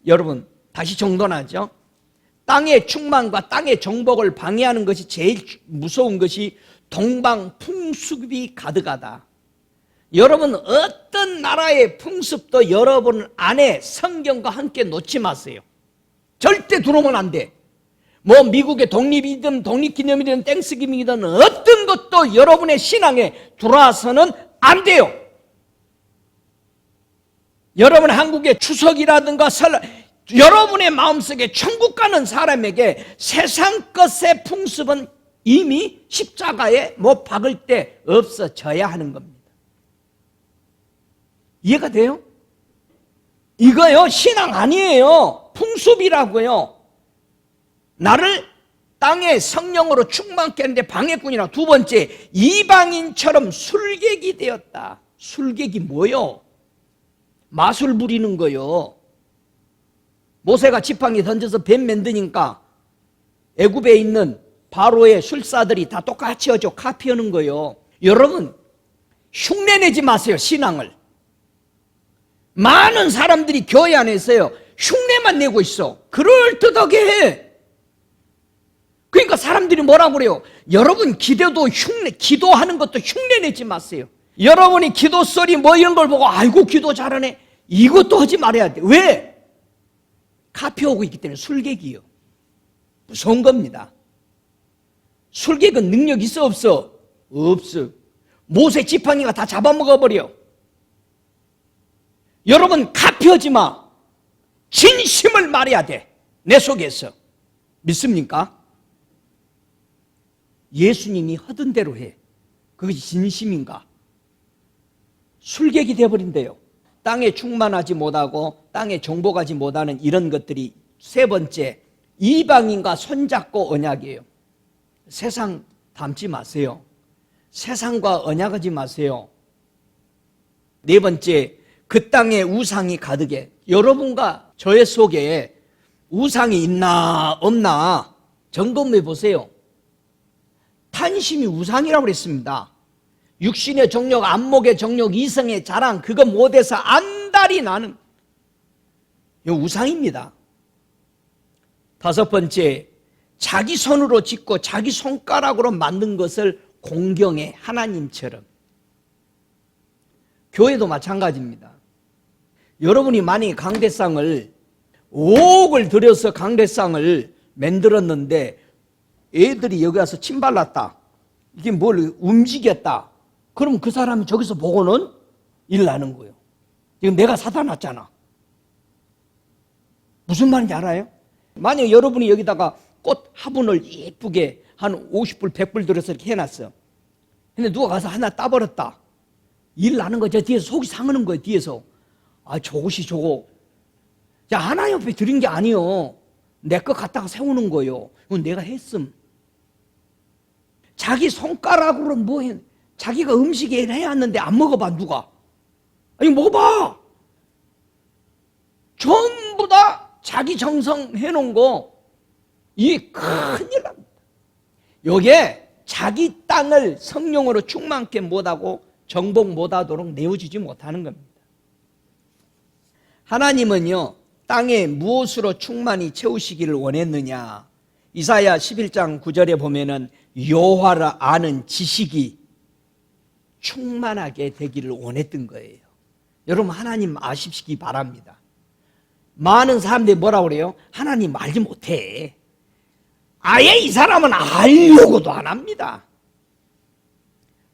S1: 여러분 다시 정돈하죠. 땅의 충만과 땅의 정복을 방해하는 것이 제일 무서운 것이 동방 풍습이 가득하다. 여러분 어떤 나라의 풍습도 여러분 안에 성경과 함께 놓지 마세요. 절대 들어오면 안 돼. 뭐 미국의 독립이든 독립기념일이든 땡스기빙이든 어떤 것도 여러분의 신앙에 들어와서는 안 돼요. 여러분 한국의 추석이라든가 설, 여러분의 마음속에 천국 가는 사람에게 세상 것의 풍습은 이미 십자가에 못 박을 때 없어져야 하는 겁니다. 이해가 돼요? 이거요 신앙 아니에요. 풍습이라고요. 나를 땅의 성령으로 충만케 하는데 방해꾼이라. 두 번째, 이방인처럼 술객이 되었다. 술객이 뭐요? 마술 부리는 거요. 모세가 지팡이 던져서 뱀 만드니까 애굽에 있는 바로의 술사들이 다 똑같이 하죠. 카피하는 거요. 여러분 흉내내지 마세요. 신앙을. 많은 사람들이 교회 안에서요 흉내만 내고 있어. 그럴듯하게 해. 그러니까 사람들이 뭐라고 그래요? 여러분 기도하는 것도 흉내내지 마세요. 여러분이 기도 소리 뭐 이런 걸 보고 아이고 기도 잘하네 이것도 하지 말아야 돼. 왜? 카피하고 있기 때문에. 술객이요. 무서운 겁니다. 술객은 능력 있어 없어? 없어. 모세 지팡이가 다 잡아먹어버려. 여러분 카피하지 마. 진심을 말해야 돼. 내 속에서. 믿습니까? 예수님이 하던 대로 해. 그것이 진심인가? 술객이 되어버린대요. 땅에 충만하지 못하고 땅에 정복하지 못하는 이런 것들이. 세 번째, 이방인과 손잡고 언약이에요. 세상 닮지 마세요. 세상과 언약하지 마세요. 네 번째, 그 땅에 우상이 가득해. 여러분과 저의 속에 우상이 있나 없나 점검해 보세요. 탄심이 우상이라고 그랬습니다. 육신의 정욕, 안목의 정욕, 이성의 자랑, 그거 못해서 안달이 나는 이거 우상입니다. 다섯 번째, 자기 손으로 짓고 자기 손가락으로 만든 것을 공경해. 하나님처럼. 교회도 마찬가지입니다. 여러분이 만약에 강대상을 5억을 들여서 강대상을 만들었는데 애들이 여기 와서 침 발랐다. 이게 뭘 움직였다. 그럼 그 사람이 저기서 보고는 일 나는 거예요. 지금 내가 사다 놨잖아. 무슨 말인지 알아요? 만약에 여러분이 여기다가 꽃 화분을 예쁘게 한 50불, 100불 들여서 이렇게 해놨어. 근데 누가 가서 하나 따버렸다. 일 나는 거죠. 뒤에서 속이 상하는 거예요. 뒤에서. 아, 저것이 저거. 자, 하나님 앞에 드린 게 아니요. 내 거 갖다가 세우는 거예요. 이건 내가 했음. 자기 손가락으로 뭐 해? 자기가 음식을 해왔는데 안 먹어봐, 누가? 아니, 먹어봐. 전부 다 자기 정성 해놓은 거, 이게 큰일 납니다. 요게 자기 땅을 성령으로 충만케 못하고 정복 못하도록 내어주지 못하는 겁니다. 하나님은요, 땅에 무엇으로 충만히 채우시기를 원했느냐? 이사야 11장 9절에 보면은 여호와를 아는 지식이 충만하게 되기를 원했던 거예요. 여러분 하나님 아십시기 바랍니다. 많은 사람들이 뭐라고 그래요? 하나님 알지 못해. 아예 이 사람은 알려고도 안 합니다.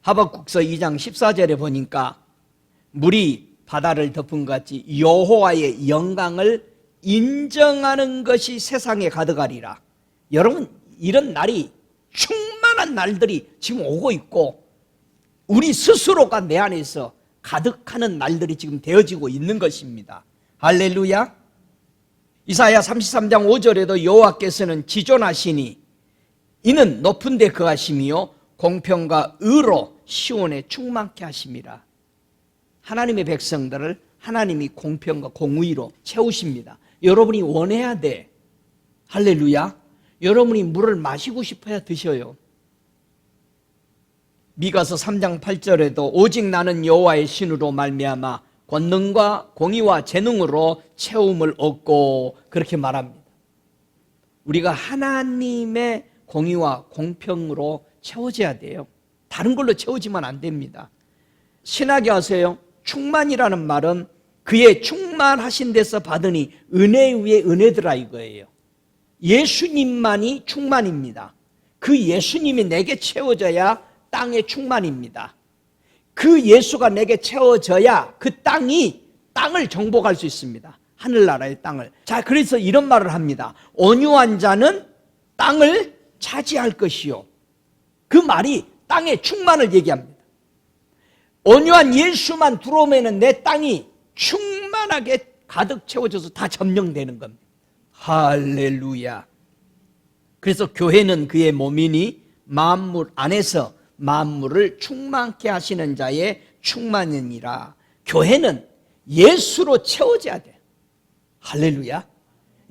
S1: 하박국서 2장 14절에 보니까 물이 바다를 덮은 것 같이 여호와의 영광을 인정하는 것이 세상에 가득하리라. 여러분 이런 날이 충만한 날들이 지금 오고 있고 우리 스스로가 내 안에서 가득하는 날들이 지금 되어지고 있는 것입니다. 할렐루야. 이사야 33장 5절에도 여호와께서는 지존하시니 이는 높은 데 거하심이요 공평과 의로 시온에 충만케 하심이라. 하나님의 백성들을 하나님이 공평과 공의로 채우십니다. 여러분이 원해야 돼. 할렐루야. 여러분이 물을 마시고 싶어야 드셔요. 미가서 3장 8절에도 오직 나는 여호와의 신으로 말미암아 권능과 공의와 재능으로 채움을 얻고 그렇게 말합니다. 우리가 하나님의 공의와 공평으로 채워져야 돼요. 다른 걸로 채워지면 안 됩니다. 신학에 하세요. 충만이라는 말은 그의 충만하신 데서 받으니 은혜 위에 은혜더라 이거예요. 예수님만이 충만입니다. 그 예수님이 내게 채워져야 땅의 충만입니다. 그 예수가 내게 채워져야 그 땅을 정복할 수 있습니다. 하늘나라의 땅을. 자, 그래서 이런 말을 합니다. 온유한 자는 땅을 차지할 것이요. 그 말이 땅의 충만을 얘기합니다. 온유한 예수만 들어오면 내 땅이 충만하게 가득 채워져서 다 점령되는 겁니다. 할렐루야. 그래서 교회는 그의 몸이니 만물 안에서 만물을 충만케 하시는 자의 충만이니라. 교회는 예수로 채워져야 돼. 할렐루야.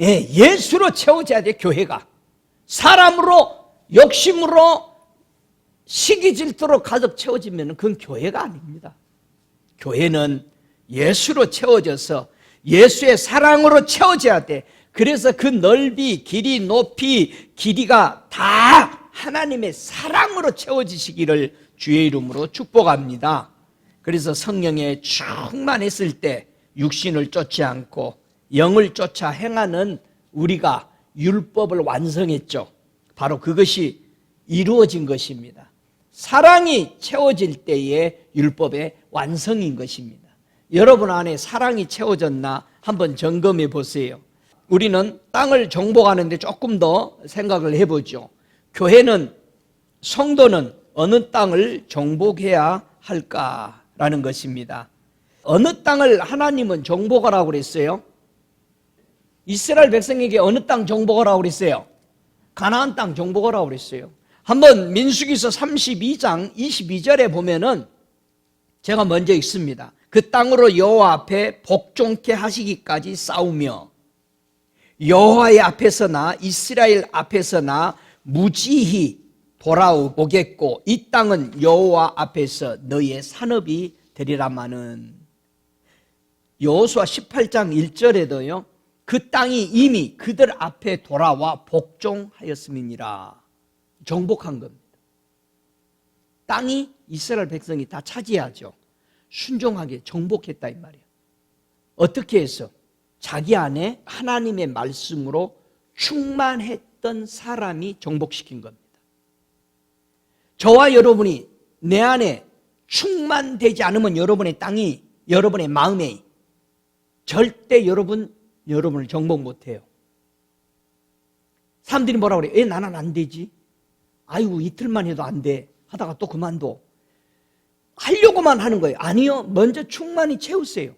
S1: 예, 예수로 채워져야 돼. 교회가 사람으로 욕심으로 시기 질투로 가득 채워지면 그건 교회가 아닙니다. 교회는 예수로 채워져서 예수의 사랑으로 채워져야 돼. 그래서 그 넓이, 길이, 높이, 길이가 다 하나님의 사랑으로 채워지시기를 주의 이름으로 축복합니다. 그래서 성령에 충만했을 때 육신을 쫓지 않고 영을 쫓아 행하는 우리가 율법을 완성했죠. 바로 그것이 이루어진 것입니다. 사랑이 채워질 때의 율법의 완성인 것입니다. 여러분 안에 사랑이 채워졌나 한번 점검해 보세요. 우리는 땅을 정복하는데 조금 더 생각을 해보죠. 교회는, 성도는 어느 땅을 정복해야 할까라는 것입니다. 어느 땅을 하나님은 정복하라고 그랬어요? 이스라엘 백성에게 어느 땅 정복하라고 그랬어요? 가나안 땅 정복하라고 그랬어요. 한번 민수기서 32장 22절에 보면은 제가 먼저 읽습니다. 그 땅으로 여호와 앞에 복종케 하시기까지 싸우며 여호와의 앞에서나 이스라엘 앞에서나 무지히 돌아오겠고 이 땅은 여호와 앞에서 너희의 산업이 되리라마는. 여호수아 18장 1절에도요 그 땅이 이미 그들 앞에 돌아와 복종하였음이니라. 정복한 겁니다. 땅이 이스라엘 백성이 다 차지하죠. 순종하게 정복했다 이 말이에요. 어떻게 해서? 자기 안에 하나님의 말씀으로 충만했던 사람이 정복시킨 겁니다. 저와 여러분이 내 안에 충만되지 않으면 여러분의 땅이 여러분의 마음에 절대 여러분을 정복 못해요. 사람들이 뭐라고 그래요? 왜 나는 안 되지? 아이고 이틀만 해도 안 돼 하다가 또 그만둬. 하려고만 하는 거예요. 아니요, 먼저 충만히 채우세요.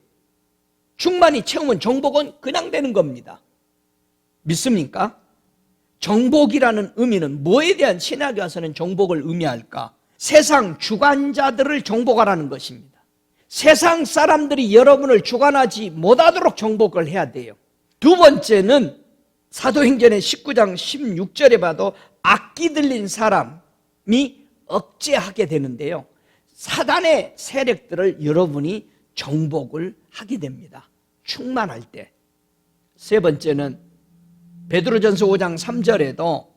S1: 충만히 채우면 정복은 그냥 되는 겁니다. 믿습니까? 정복이라는 의미는 뭐에 대한 신학에 와서는 정복을 의미할까? 세상 주관자들을 정복하라는 것입니다. 세상 사람들이 여러분을 주관하지 못하도록 정복을 해야 돼요. 두 번째는 사도행전의 19장 16절에 봐도 악기 들린 사람이 억제하게 되는데요. 사단의 세력들을 여러분이 정복을 하게 됩니다. 충만할 때. 세 번째는 베드로전서 5장 3절에도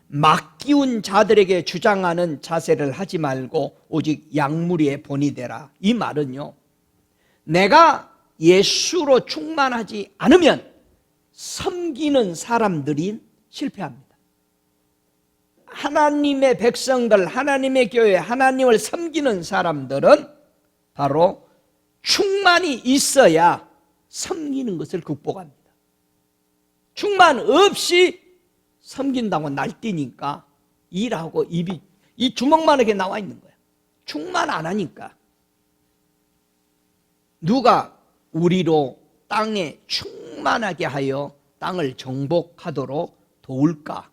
S1: 막기운 자들에게 주장하는 자세를 하지 말고 오직 양무리의 본이 되라. 이 말은요, 내가 예수로 충만하지 않으면 섬기는 사람들이 실패합니다. 하나님의 백성들, 하나님의 교회, 하나님을 섬기는 사람들은 바로 충만이 있어야 섬기는 것을 극복합니다. 충만 없이 섬긴다고 날뛰니까 일하고 입이 이 주먹만하게 나와 있는 거야. 충만 안 하니까. 누가 우리로 땅에 충만하게 하여 땅을 정복하도록 도울까?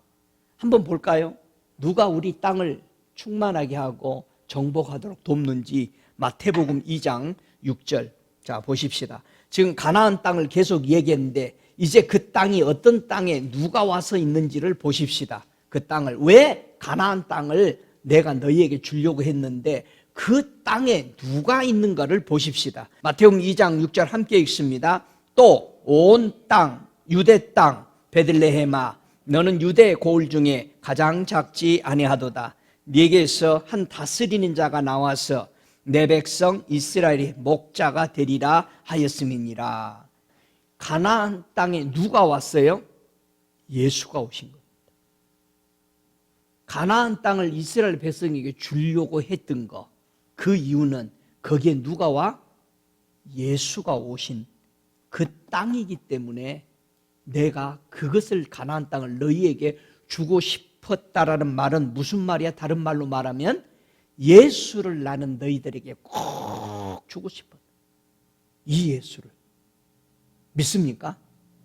S1: 한번 볼까요? 누가 우리 땅을 충만하게 하고 정복하도록 돕는지 마태복음 2장 6절. 자, 보십시다. 지금 가나안 땅을 계속 얘기했는데 이제 그 땅이 어떤 땅에 누가 와서 있는지를 보십시다. 그 땅을, 왜 가나안 땅을 내가 너희에게 주려고 했는데 그 땅에 누가 있는가를 보십시다. 마태복음 2장 6절 함께 읽습니다. 또 온 땅, 유대 땅, 베들레헴아, 너는 유대 고을 중에 가장 작지 아니하도다. 네게서 한 다스리는 자가 나와서 내 백성 이스라엘의 목자가 되리라 하였음이니라. 가나안 땅에 누가 왔어요? 예수가 오신 겁니다. 가나안 땅을 이스라엘 백성에게 주려고 했던 거, 그 이유는 거기에 누가 와? 예수가 오신 그 땅이기 때문에 내가 그것을, 가나안 땅을 너희에게 주고 싶었다라는 말은 무슨 말이야? 다른 말로 말하면 예수를 나는 너희들에게 꼭 주고 싶었다. 이 예수를 믿습니까?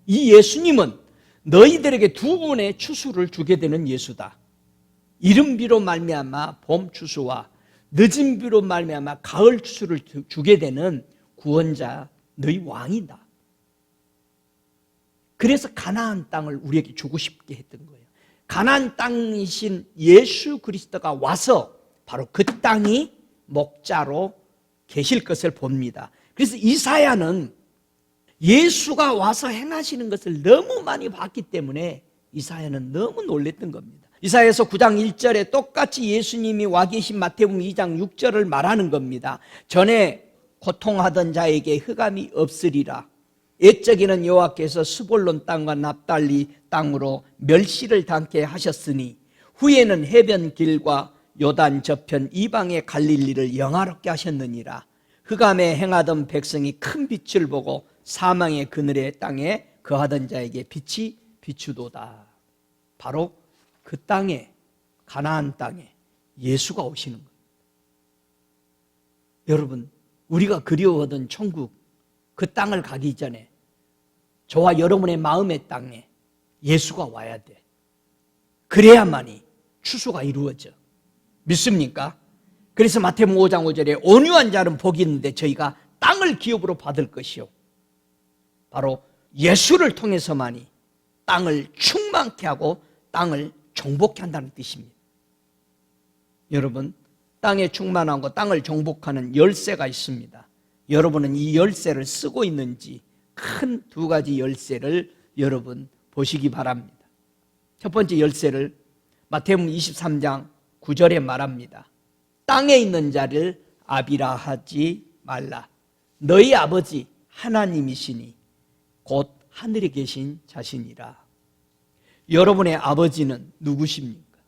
S1: 이 예수님은 너희들에게 두 번의 추수를 주게 되는 예수다. 이른 비로 말미암아 봄 추수와 늦은 비로 말미암아 가을 추수를 주게 되는 구원자, 너희 왕이다. 그래서 가나안 땅을 우리에게 주고 싶게 했던 거예요. 가나안 땅이신 예수 그리스도가 와서 바로 그 땅이 목자로 계실 것을 봅니다. 그래서 이사야는 예수가 와서 행하시는 것을 너무 많이 봤기 때문에 이사야는 너무 놀랬던 겁니다. 이사야서 9장 1절에 똑같이 예수님이 와 계신 마태복음 2장 6절을 말하는 겁니다. 전에 고통하던 자에게 흑암이 없으리라. 옛적에는 여호와께서 스볼론 땅과 납달리 땅으로 멸시를 당케 하셨으니 후에는 해변 길과 요단 저편 이방의 갈릴리를 영화롭게 하셨느니라. 흑암에 행하던 백성이 큰 빛을 보고 사망의 그늘의 땅에 거하던 자에게 빛이 비추도다. 바로 그 땅에, 가나안 땅에 예수가 오시는 거예요. 여러분, 우리가 그리워하던 천국, 그 땅을 가기 전에 저와 여러분의 마음의 땅에 예수가 와야 돼. 그래야만이 추수가 이루어져. 믿습니까? 그래서 마태복음 5장 5절에 온유한 자는 복이 있는데 저희가 땅을 기업으로 받을 것이요, 바로 예수를 통해서만이 땅을 충만케 하고 땅을 정복케 한다는 뜻입니다. 여러분, 땅에 충만하고 땅을 정복하는 열쇠가 있습니다. 여러분은 이 열쇠를 쓰고 있는지 큰 두 가지 열쇠를 여러분 보시기 바랍니다. 첫 번째 열쇠를 마태복음 23장 9절에 말합니다. 땅에 있는 자를 아비라 하지 말라. 너희 아버지 하나님이시니 곧 하늘에 계신 자신이라. 여러분의 아버지는 누구십니까?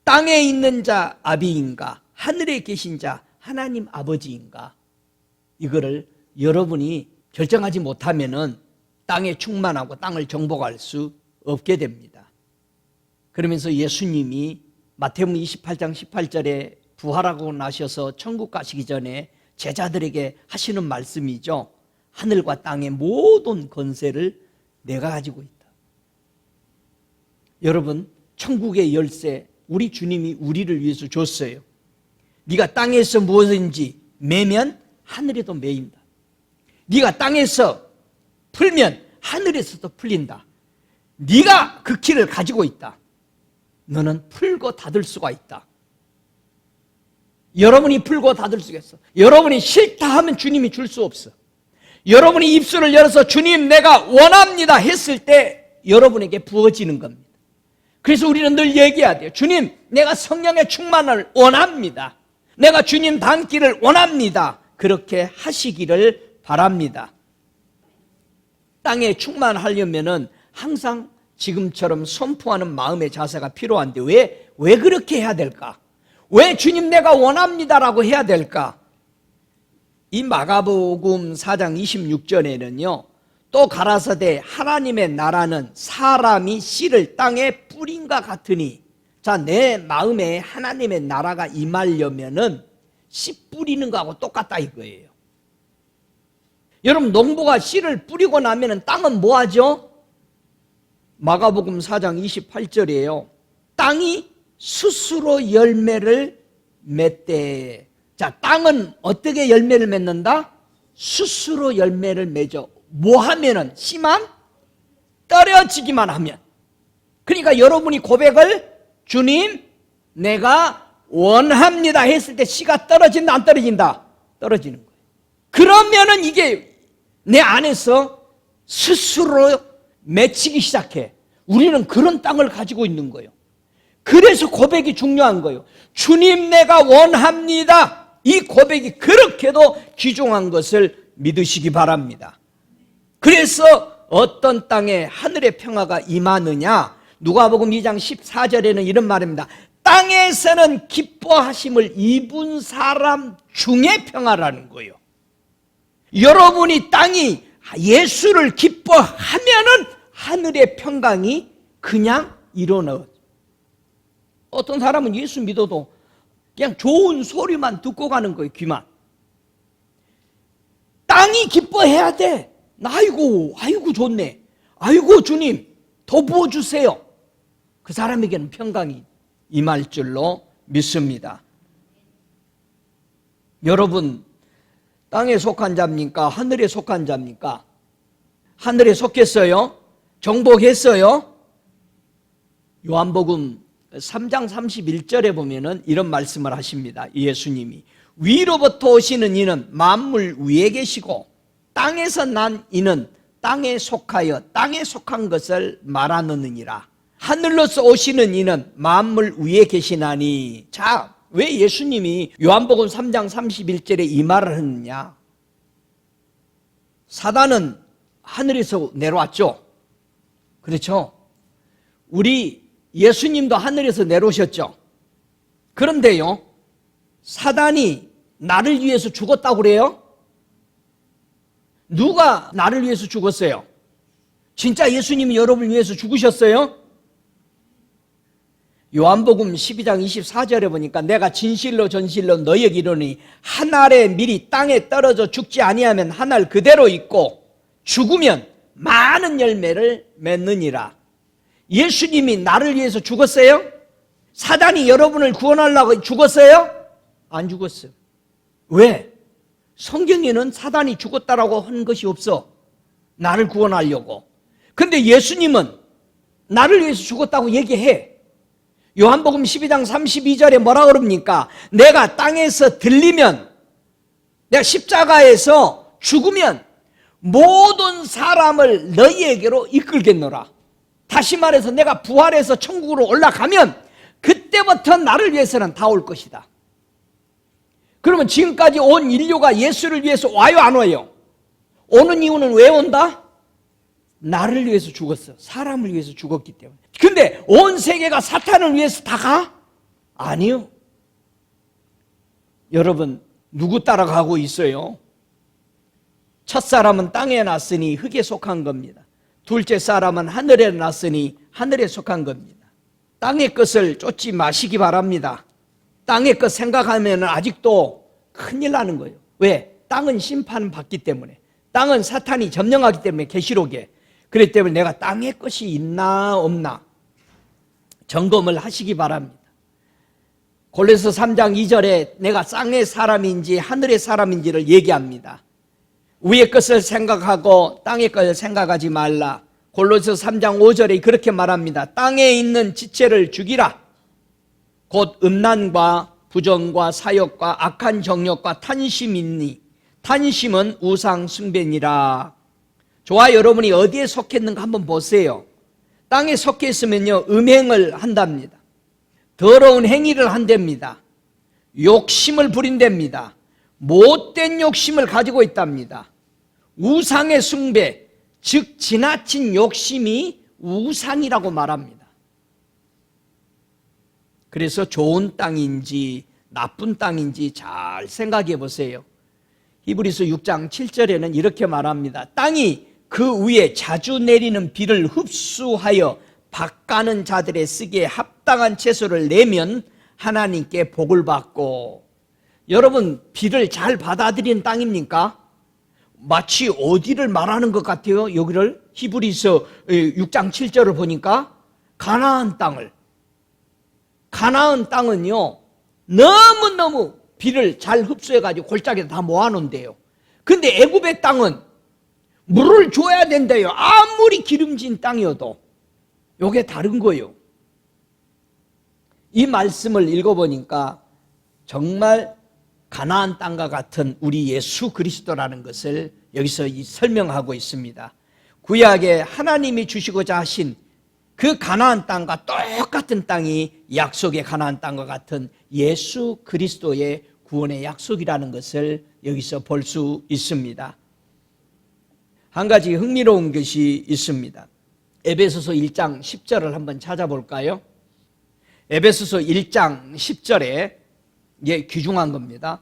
S1: 땅에 있는 자 아비인가? 하늘에 계신 자 하나님 아버지인가? 이거를 여러분이 결정하지 못하면은 땅에 충만하고 땅을 정복할 수 없게 됩니다. 그러면서 예수님이 마태복음 28장 18절에 부활하고 나셔서 천국 가시기 전에 제자들에게 하시는 말씀이죠. 하늘과 땅의 모든 권세를 내가 가지고 있다. 여러분, 천국의 열쇠 우리 주님이 우리를 위해서 줬어요. 네가 땅에서 무엇인지 매면 하늘에도 매인다. 네가 땅에서 풀면 하늘에서도 풀린다. 네가 그 키를 가지고 있다. 너는 풀고 닫을 수가 있다. 여러분이 풀고 닫을 수가 있어. 여러분이 싫다 하면 주님이 줄 수 없어. 여러분이 입술을 열어서 주님 내가 원합니다 했을 때 여러분에게 부어지는 겁니다. 그래서 우리는 늘 얘기해야 돼요. 주님, 내가 성령의 충만을 원합니다. 내가 주님 닮기를 원합니다. 그렇게 하시기를 바랍니다. 땅에 충만하려면은 항상 지금처럼 선포하는 마음의 자세가 필요한데 왜 그렇게 해야 될까? 왜 주님 내가 원합니다라고 해야 될까? 이 마가복음 4장 26절에는요. 또 가라사대 하나님의 나라는 사람이 씨를 땅에 뿌린과 같으니, 자, 내 마음에 하나님의 나라가 임하려면은 씨 뿌리는 거하고 똑같다 이거예요. 여러분, 농부가 씨를 뿌리고 나면은 땅은 뭐 하죠? 마가복음 4장 28절이에요. 땅이 스스로 열매를 맺대. 자, 땅은 어떻게 열매를 맺는다? 스스로 열매를 맺어. 뭐 하면은? 씨만 떨어지기만 하면. 그러니까 여러분이 고백을 주님 내가 원합니다 했을 때 씨가 떨어진다 안 떨어진다? 떨어지는 거예요. 그러면은 이게 내 안에서 스스로 맺히기 시작해. 우리는 그런 땅을 가지고 있는 거예요. 그래서 고백이 중요한 거예요. 주님 내가 원합니다. 이 고백이 그렇게도 귀중한 것을 믿으시기 바랍니다. 그래서 어떤 땅에 하늘의 평화가 임하느냐? 누가복음 2장 14절에는 이런 말입니다. 땅에서는 기뻐하심을 입은 사람 중에 평화라는 거예요. 여러분이 땅이 예수를 기뻐하면은 하늘의 평강이 그냥 일어나요. 어떤 사람은 예수 믿어도 그냥 좋은 소리만 듣고 가는 거예요. 귀만. 땅이 기뻐해야 돼. 아이고 좋네. 아이고 주님 더 부어주세요. 그 사람에게는 평강이 임할 줄로 믿습니다. 여러분 땅에 속한 자입니까? 하늘에 속한 자입니까? 하늘에 속했어요? 정복했어요? 요한복음 3장 31절에 보면은 이런 말씀을 하십니다. 예수님이 위로부터 오시는 이는 만물 위에 계시고 땅에서 난 이는 땅에 속하여 땅에 속한 것을 말하느니라. 하늘로서 오시는 이는 만물 위에 계시나니. 자, 왜 예수님이 요한복음 3장 31절에 이 말을 했느냐? 사단은 하늘에서 내려왔죠. 그렇죠? 우리 예수님도 하늘에서 내려오셨죠. 그런데요, 사단이 나를 위해서 죽었다고 그래요? 누가 나를 위해서 죽었어요? 진짜 예수님이 여러분을 위해서 죽으셨어요? 요한복음 12장 24절에 보니까 내가 진실로 전실로 너희에게 이르노니 한 알의 밀이 땅에 떨어져 죽지 아니하면 한 알 그대로 있고 죽으면 많은 열매를 맺느니라. 예수님이 나를 위해서 죽었어요? 사단이 여러분을 구원하려고 죽었어요? 안 죽었어요. 왜? 성경에는 사단이 죽었다라고 한 것이 없어. 나를 구원하려고. 근데 예수님은 나를 위해서 죽었다고 얘기해. 요한복음 12장 32절에 뭐라 그럽니까? 내가 땅에서 들리면, 내가 십자가에서 죽으면 모든 사람을 너희에게로 이끌겠노라. 다시 말해서 내가 부활해서 천국으로 올라가면 그때부터 나를 위해서는 다 올 것이다. 그러면 지금까지 온 인류가 예수를 위해서 와요 안 와요? 오는 이유는 왜 온다? 나를 위해서 죽었어. 사람을 위해서 죽었기 때문에. 근데 온 세계가 사탄을 위해서 다 가? 아니요. 여러분 누구 따라가고 있어요? 첫 사람은 땅에 났으니 흙에 속한 겁니다. 둘째 사람은 하늘에 났으니 하늘에 속한 겁니다. 땅의 것을 쫓지 마시기 바랍니다. 땅의 것 생각하면 아직도 큰일 나는 거예요. 왜? 땅은 심판받기 때문에. 땅은 사탄이 점령하기 때문에 계시록에. 그렇기 때문에 내가 땅의 것이 있나 없나 점검을 하시기 바랍니다. 골로새 3장 2절에 내가 땅의 사람인지 하늘의 사람인지를 얘기합니다. 위의 것을 생각하고 땅의 것을 생각하지 말라. 골로새 3장 5절에 그렇게 말합니다. 땅에 있는 지체를 죽이라. 곧 음란과 부정과 사욕과 악한 정욕과 탄심이니 탄심은 우상 숭배니라. 저와 여러분이 어디에 속했는가 한번 보세요. 땅에 속해 있으면요 음행을 한답니다. 더러운 행위를 한답니다. 욕심을 부린답니다. 못된 욕심을 가지고 있답니다. 우상의 숭배, 즉 지나친 욕심이 우상이라고 말합니다. 그래서 좋은 땅인지 나쁜 땅인지 잘 생각해 보세요. 히브리서 6장 7절에는 이렇게 말합니다. 땅이 그 위에 자주 내리는 비를 흡수하여 밭가는 자들의 쓰기에 합당한 채소를 내면 하나님께 복을 받고. 여러분 비를 잘 받아들이는 땅입니까? 마치 어디를 말하는 것 같아요? 여기를 히브리서 6장 7절을 보니까 가나안 땅을. 가나안 땅은요 너무너무 비를 잘 흡수해가지고 골짜기에 다 모아놓은대요. 근데 애굽의 땅은 물을 줘야 된대요. 아무리 기름진 땅이어도. 요게 다른 거예요. 이 말씀을 읽어보니까 정말 가나안 땅과 같은 우리 예수 그리스도라는 것을 여기서 설명하고 있습니다. 구약에 하나님이 주시고자 하신 그 가나안 땅과 똑같은 땅이 약속의 가나안 땅과 같은 예수 그리스도의 구원의 약속이라는 것을 여기서 볼 수 있습니다. 한 가지 흥미로운 것이 있습니다. 에베소서 1장 10절을 한번 찾아볼까요? 에베소서 1장 10절에 귀중한 겁니다.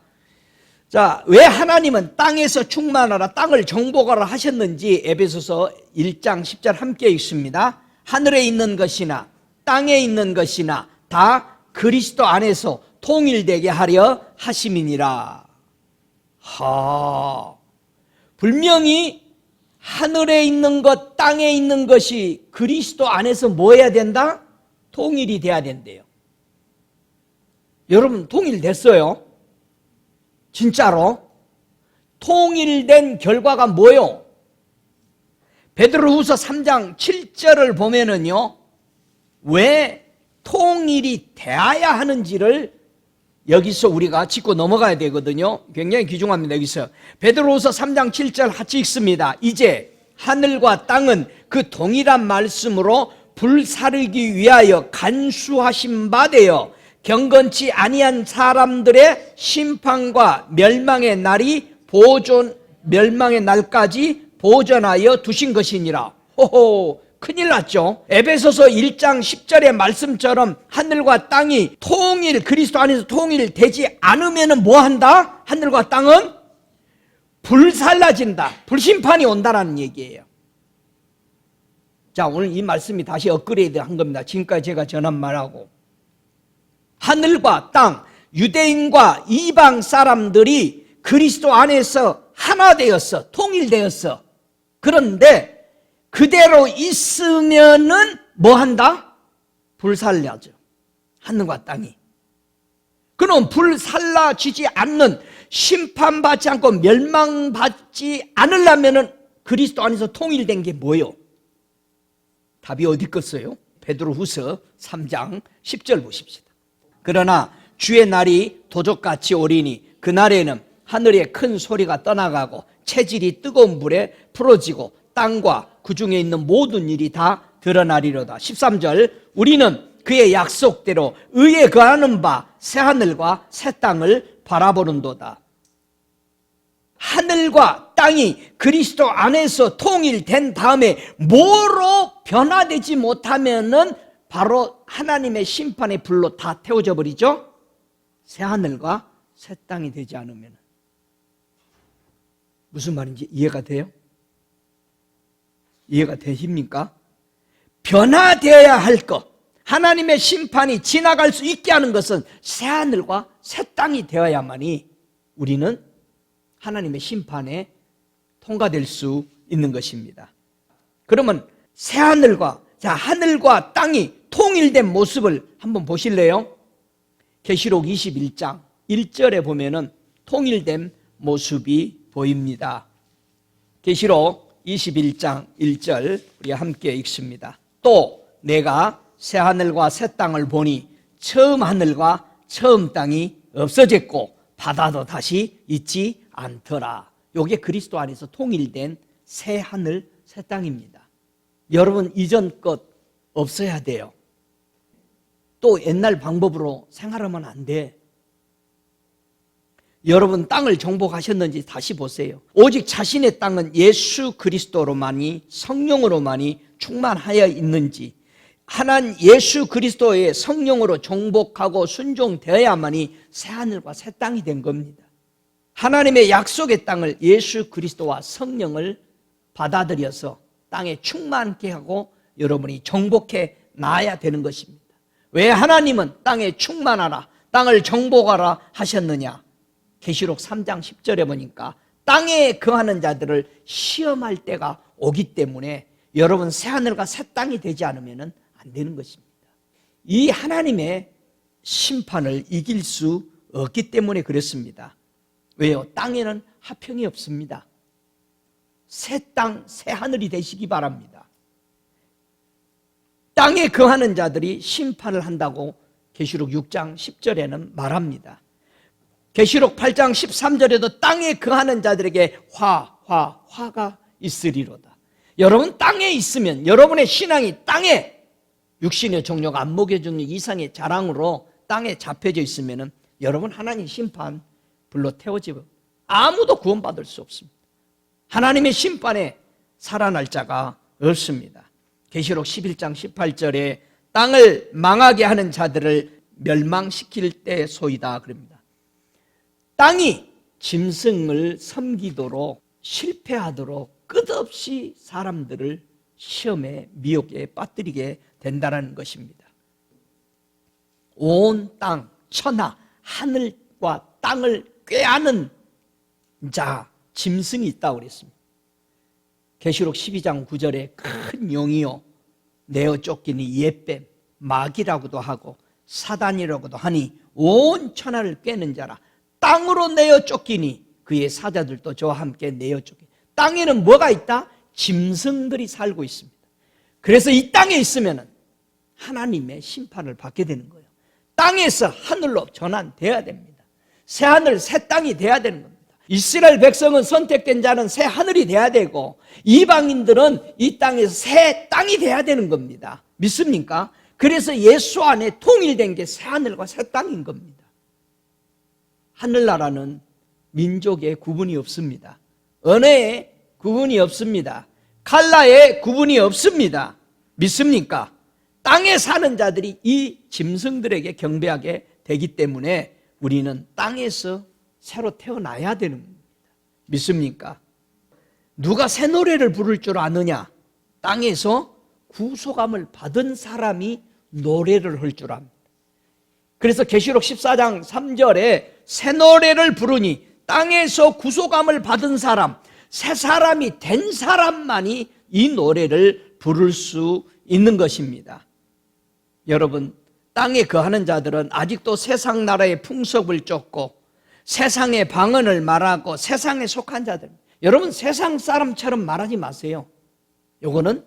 S1: 자, 왜 하나님은 땅에서 충만하라, 땅을 정복하라 하셨는지 에베소서 1장 10절 함께 읽습니다. 하늘에 있는 것이나 땅에 있는 것이나 다 그리스도 안에서 통일되게 하려 하심이니라. 분명히 하늘에 있는 것, 땅에 있는 것이 그리스도 안에서 뭐 해야 된다? 통일이 돼야 된대요. 여러분 통일됐어요? 진짜로? 통일된 결과가 뭐요? 베드로후서 3장 7절을 보면은요, 왜 통일이 되어야 하는지를 여기서 우리가 짚고 넘어가야 되거든요. 굉장히 귀중합니다. 여기서 베드로후서 3장 7절 같이 읽습니다. 이제 하늘과 땅은 그 동일한 말씀으로 불사르기 위하여 간수하신 바 되어 경건치 아니한 사람들의 심판과 멸망의 날이 멸망의 날까지 보존하여 두신 것이니라. 호호, 큰일 났죠. 에베소서 1장 10절의 말씀처럼 하늘과 땅이 그리스도 안에서 통일되지 않으면 뭐 한다? 하늘과 땅은 불살라진다. 불심판이 온다는 얘기예요. 자, 오늘 이 말씀이 다시 업그레이드 한 겁니다. 지금까지 제가 전한 말하고. 하늘과 땅, 유대인과 이방 사람들이 그리스도 안에서 하나 되었어. 통일되었어. 그런데 그대로 있으면은 뭐 한다? 불살라져. 하늘과 땅이. 그럼 불살라지지 않는, 심판받지 않고 멸망받지 않으려면은 그리스도 안에서 통일된 게 뭐예요? 답이 어디 있겠어요? 베드로후서 3장 10절 보십시다. 그러나 주의 날이 도적같이 오리니 그날에는 하늘에 큰 소리가 떠나가고 체질이 뜨거운 불에 풀어지고 땅과 그 중에 있는 모든 일이 다 드러나리로다. 13절 우리는 그의 약속대로 의에 거하는 바 새하늘과 새 땅을 바라보는도다. 하늘과 땅이 그리스도 안에서 통일된 다음에 뭐로 변화되지 못하면은 바로 하나님의 심판의 불로 다 태워져 버리죠. 새하늘과 새 땅이 되지 않으면. 무슨 말인지 이해가 돼요? 이해가 되십니까? 변화되어야 할 것, 하나님의 심판이 지나갈 수 있게 하는 것은 새하늘과 새 땅이 되어야만이 우리는 하나님의 심판에 통과될 수 있는 것입니다. 그러면 새하늘과, 하늘과 땅이 통일된 모습을 한번 보실래요? 계시록 21장 1절에 보면은 통일된 모습이 보입니다. 계시록 21장 1절 우리 함께 읽습니다. 또 내가 새 하늘과 새 땅을 보니 처음 하늘과 처음 땅이 없어졌고 바다도 다시 있지 않더라. 이게 그리스도 안에서 통일된 새 하늘 새 땅입니다. 여러분 이전 것 없어야 돼요. 또 옛날 방법으로 생활하면 안 돼. 여러분 땅을 정복하셨는지 다시 보세요. 오직 자신의 땅은 예수 그리스도로만이, 성령으로만이 충만하여 있는지, 하나님 예수 그리스도의 성령으로 정복하고 순종되어야만이 새하늘과 새 땅이 된 겁니다. 하나님의 약속의 땅을 예수 그리스도와 성령을 받아들여서 땅에 충만케 하고 여러분이 정복해 놔야 되는 것입니다. 왜 하나님은 땅에 충만하라, 땅을 정복하라 하셨느냐? 계시록 3장 10절에 보니까 땅에 거하는 자들을 시험할 때가 오기 때문에 여러분 새하늘과 새 땅이 되지 않으면 안 되는 것입니다. 이 하나님의 심판을 이길 수 없기 때문에 그렇습니다. 왜요? 땅에는 화평이 없습니다. 새 땅, 새 하늘이 되시기 바랍니다. 땅에 거하는 자들이 심판을 한다고 계시록 6장 10절에는 말합니다. 계시록 8장 13절에도 땅에 거하는 자들에게 화가 있으리로다. 여러분 땅에 있으면 여러분의 신앙이 땅에 육신의 종력, 안목의 종력 이상의 자랑으로 땅에 잡혀져 있으면 여러분 하나님 심판 불로 태워지고 아무도 구원받을 수 없습니다. 하나님의 심판에 살아날 자가 없습니다. 계시록 11장 18절에 땅을 망하게 하는 자들을 멸망시킬 때소이다 그럽니다. 땅이 짐승을 섬기도록 실패하도록 끝없이 사람들을 시험에 미혹에 빠뜨리게 된다는 것입니다. 온 땅, 천하, 하늘과 땅을 꾀하는 자, 짐승이 있다고 그랬습니다. 계시록 12장 9절에 큰 용이요 내어 쫓기니 옛뱀, 마귀라고도 하고 사단이라고도 하니 온 천하를 꾀는 자라. 땅으로 내어 쫓기니 그의 사자들도 저와 함께 내어 쫓기니. 땅에는 뭐가 있다? 짐승들이 살고 있습니다. 그래서 이 땅에 있으면 하나님의 심판을 받게 되는 거예요. 땅에서 하늘로 전환돼야 됩니다. 새 하늘, 새 땅이 돼야 되는 겁니다. 이스라엘 백성은 선택된 자는 새 하늘이 돼야 되고 이방인들은 이 땅에서 새 땅이 돼야 되는 겁니다. 믿습니까? 그래서 예수 안에 통일된 게 새 하늘과 새 땅인 겁니다. 하늘나라는 민족의 구분이 없습니다. 언어의 구분이 없습니다. 칼라의 구분이 없습니다. 믿습니까? 땅에 사는 자들이 이 짐승들에게 경배하게 되기 때문에 우리는 땅에서 새로 태어나야 되는 겁니다. 믿습니까? 누가 새 노래를 부를 줄 아느냐? 땅에서 구속함을 받은 사람이 노래를 할 줄 압니다. 그래서 계시록 14장 3절에 새 노래를 부르니 땅에서 구속함을 받은 사람, 새 사람이 된 사람만이 이 노래를 부를 수 있는 것입니다. 여러분, 땅에 거하는 자들은 아직도 세상 나라의 풍습을 쫓고 세상의 방언을 말하고 세상에 속한 자들, 여러분 세상 사람처럼 말하지 마세요. 요거는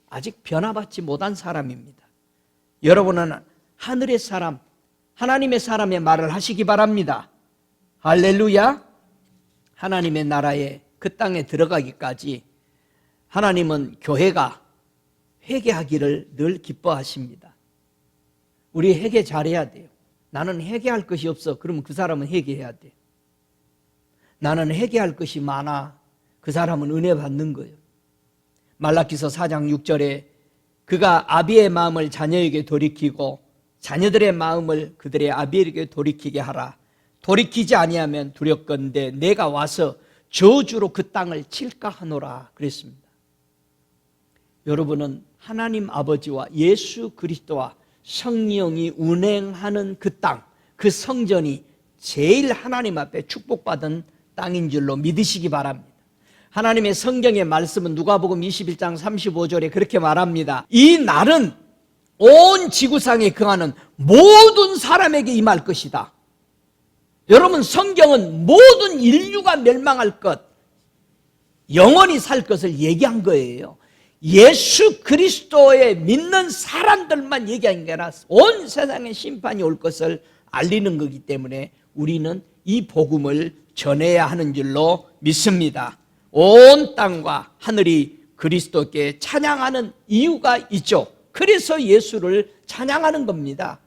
S1: 아직 변화받지 못한 사람입니다. 여러분은 하늘의 사람, 하나님의 사람의 말을 하시기 바랍니다. 할렐루야. 하나님의 나라에 그 땅에 들어가기까지 하나님은 교회가 회개하기를 늘 기뻐하십니다. 우리 회개 잘해야 돼요. 나는 회개할 것이 없어. 그러면 그 사람은 회개해야 돼요. 나는 회개할 것이 많아. 그 사람은 은혜 받는 거예요. 말라기서 4장 6절에 그가 아비의 마음을 자녀에게 돌이키고 자녀들의 마음을 그들의 아비에게 돌이키게 하라. 돌이키지 아니하면 두렵건대 내가 와서 저주로 그 땅을 칠까 하노라 그랬습니다. 여러분은 하나님 아버지와 예수 그리스도와 성령이 운행하는 그 땅, 그 성전이 제일 하나님 앞에 축복받은 땅인 줄로 믿으시기 바랍니다. 하나님의 성경의 말씀은 누가복음 21장 35절에 그렇게 말합니다. 이 날은 온 지구상에 거하는 모든 사람에게 임할 것이다. 여러분, 성경은 모든 인류가 멸망할 것, 영원히 살 것을 얘기한 거예요. 예수 그리스도에 믿는 사람들만 얘기한 게 아니라 온 세상에 심판이 올 것을 알리는 거기 때문에 우리는 이 복음을 전해야 하는 줄로 믿습니다. 온 땅과 하늘이 그리스도께 찬양하는 이유가 있죠. 그래서 예수를 찬양하는 겁니다.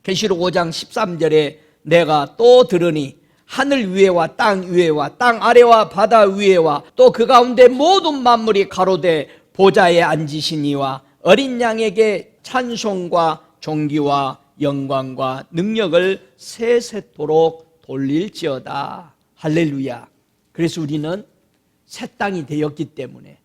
S1: 계시록 5장 13절에 내가 또 들으니 하늘 위에와 땅 위에와 땅 아래와 바다 위에와 또 그 가운데 모든 만물이 가로되 보좌에 앉으신 이와 어린 양에게 찬송과 존귀와 영광과 능력을 세세토록 돌릴지어다. 할렐루야. 그래서 우리는 새 땅이 되었기 때문에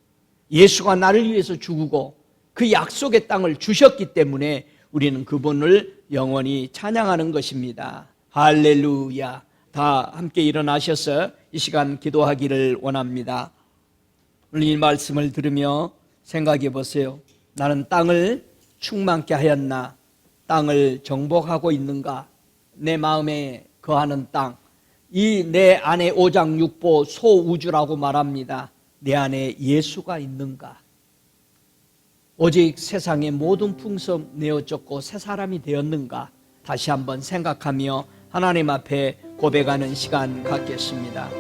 S1: 예수가 나를 위해서 죽고 그 약속의 땅을 주셨기 때문에 우리는 그분을 영원히 찬양하는 것입니다. 할렐루야. 다 함께 일어나셔서 이 시간 기도하기를 원합니다. 오늘 이 말씀을 들으며 생각해 보세요. 나는 땅을 충만케 하였나? 땅을 정복하고 있는가? 내 마음에 거하는 땅, 이 내 안에 오장육부 소우주라고 말합니다. 내 안에 예수가 있는가? 오직 세상의 모든 풍성 내어쫓고 새 사람이 되었는가? 다시 한번 생각하며 하나님 앞에 고백하는 시간 갖겠습니다.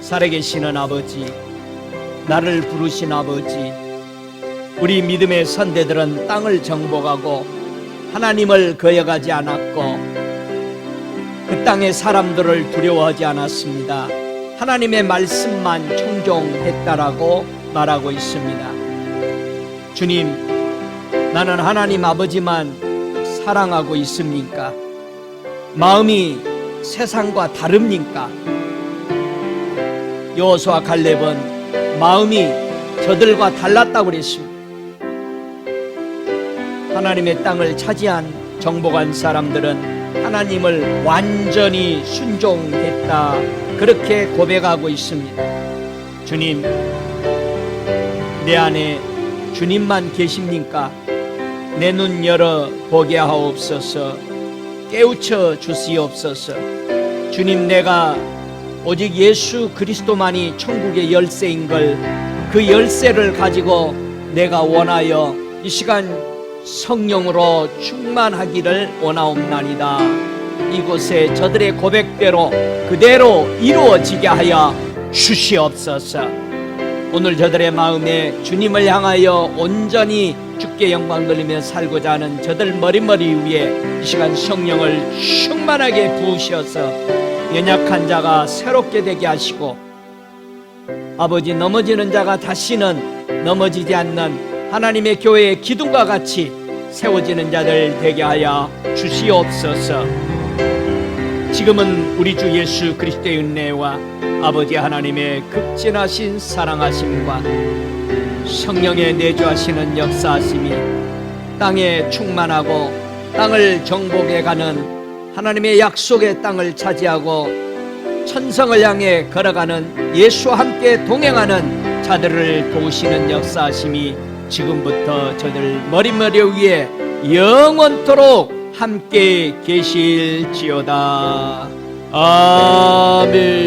S1: 살아계시는 아버지, 나를 부르신 아버지, 우리 믿음의 선대들은 땅을 정복하고 하나님을 거역하지 않았고 그 땅의 사람들을 두려워하지 않았습니다. 하나님의 말씀만 청종했다라고 말하고 있습니다. 주님, 나는 하나님 아버지만 사랑하고 있습니까? 마음이 세상과 다릅니까? 여호수아 갈렙은 마음이 저들과 달랐다고 그랬습니다. 하나님의 땅을 차지한 정복한 사람들은 하나님을 완전히 순종했다, 그렇게 고백하고 있습니다. 주님, 내 안에 주님만 계십니까? 내 눈 열어 보게 하옵소서. 깨우쳐 주시옵소서. 주님, 내가 오직 예수 그리스도만이 천국의 열쇠인 걸, 그 열쇠를 가지고 내가 원하여 이 시간 성령으로 충만하기를 원하옵나이다. 이곳에 저들의 고백대로 그대로 이루어지게 하여 주시옵소서. 오늘 저들의 마음에 주님을 향하여 온전히 주께 영광 돌리며 살고자 하는 저들 머리머리 위에 이 시간 성령을 충만하게 부으셔서 연약한 자가 새롭게 되게 하시고, 아버지, 넘어지는 자가 다시는 넘어지지 않는 하나님의 교회의 기둥과 같이 세워지는 자들 되게 하여 주시옵소서. 지금은 우리 주 예수 그리스도의 은혜와 아버지 하나님의 극진하신 사랑하심과 성령의 내주하시는 역사하심이 땅에 충만하고 땅을 정복해가는 하나님의 약속의 땅을 차지하고 천성을 향해 걸어가는 예수와 함께 동행하는 자들을 도우시는 역사하심이 지금부터 저들 머리머리 위에 영원토록 함께 계실지어다. 아멘.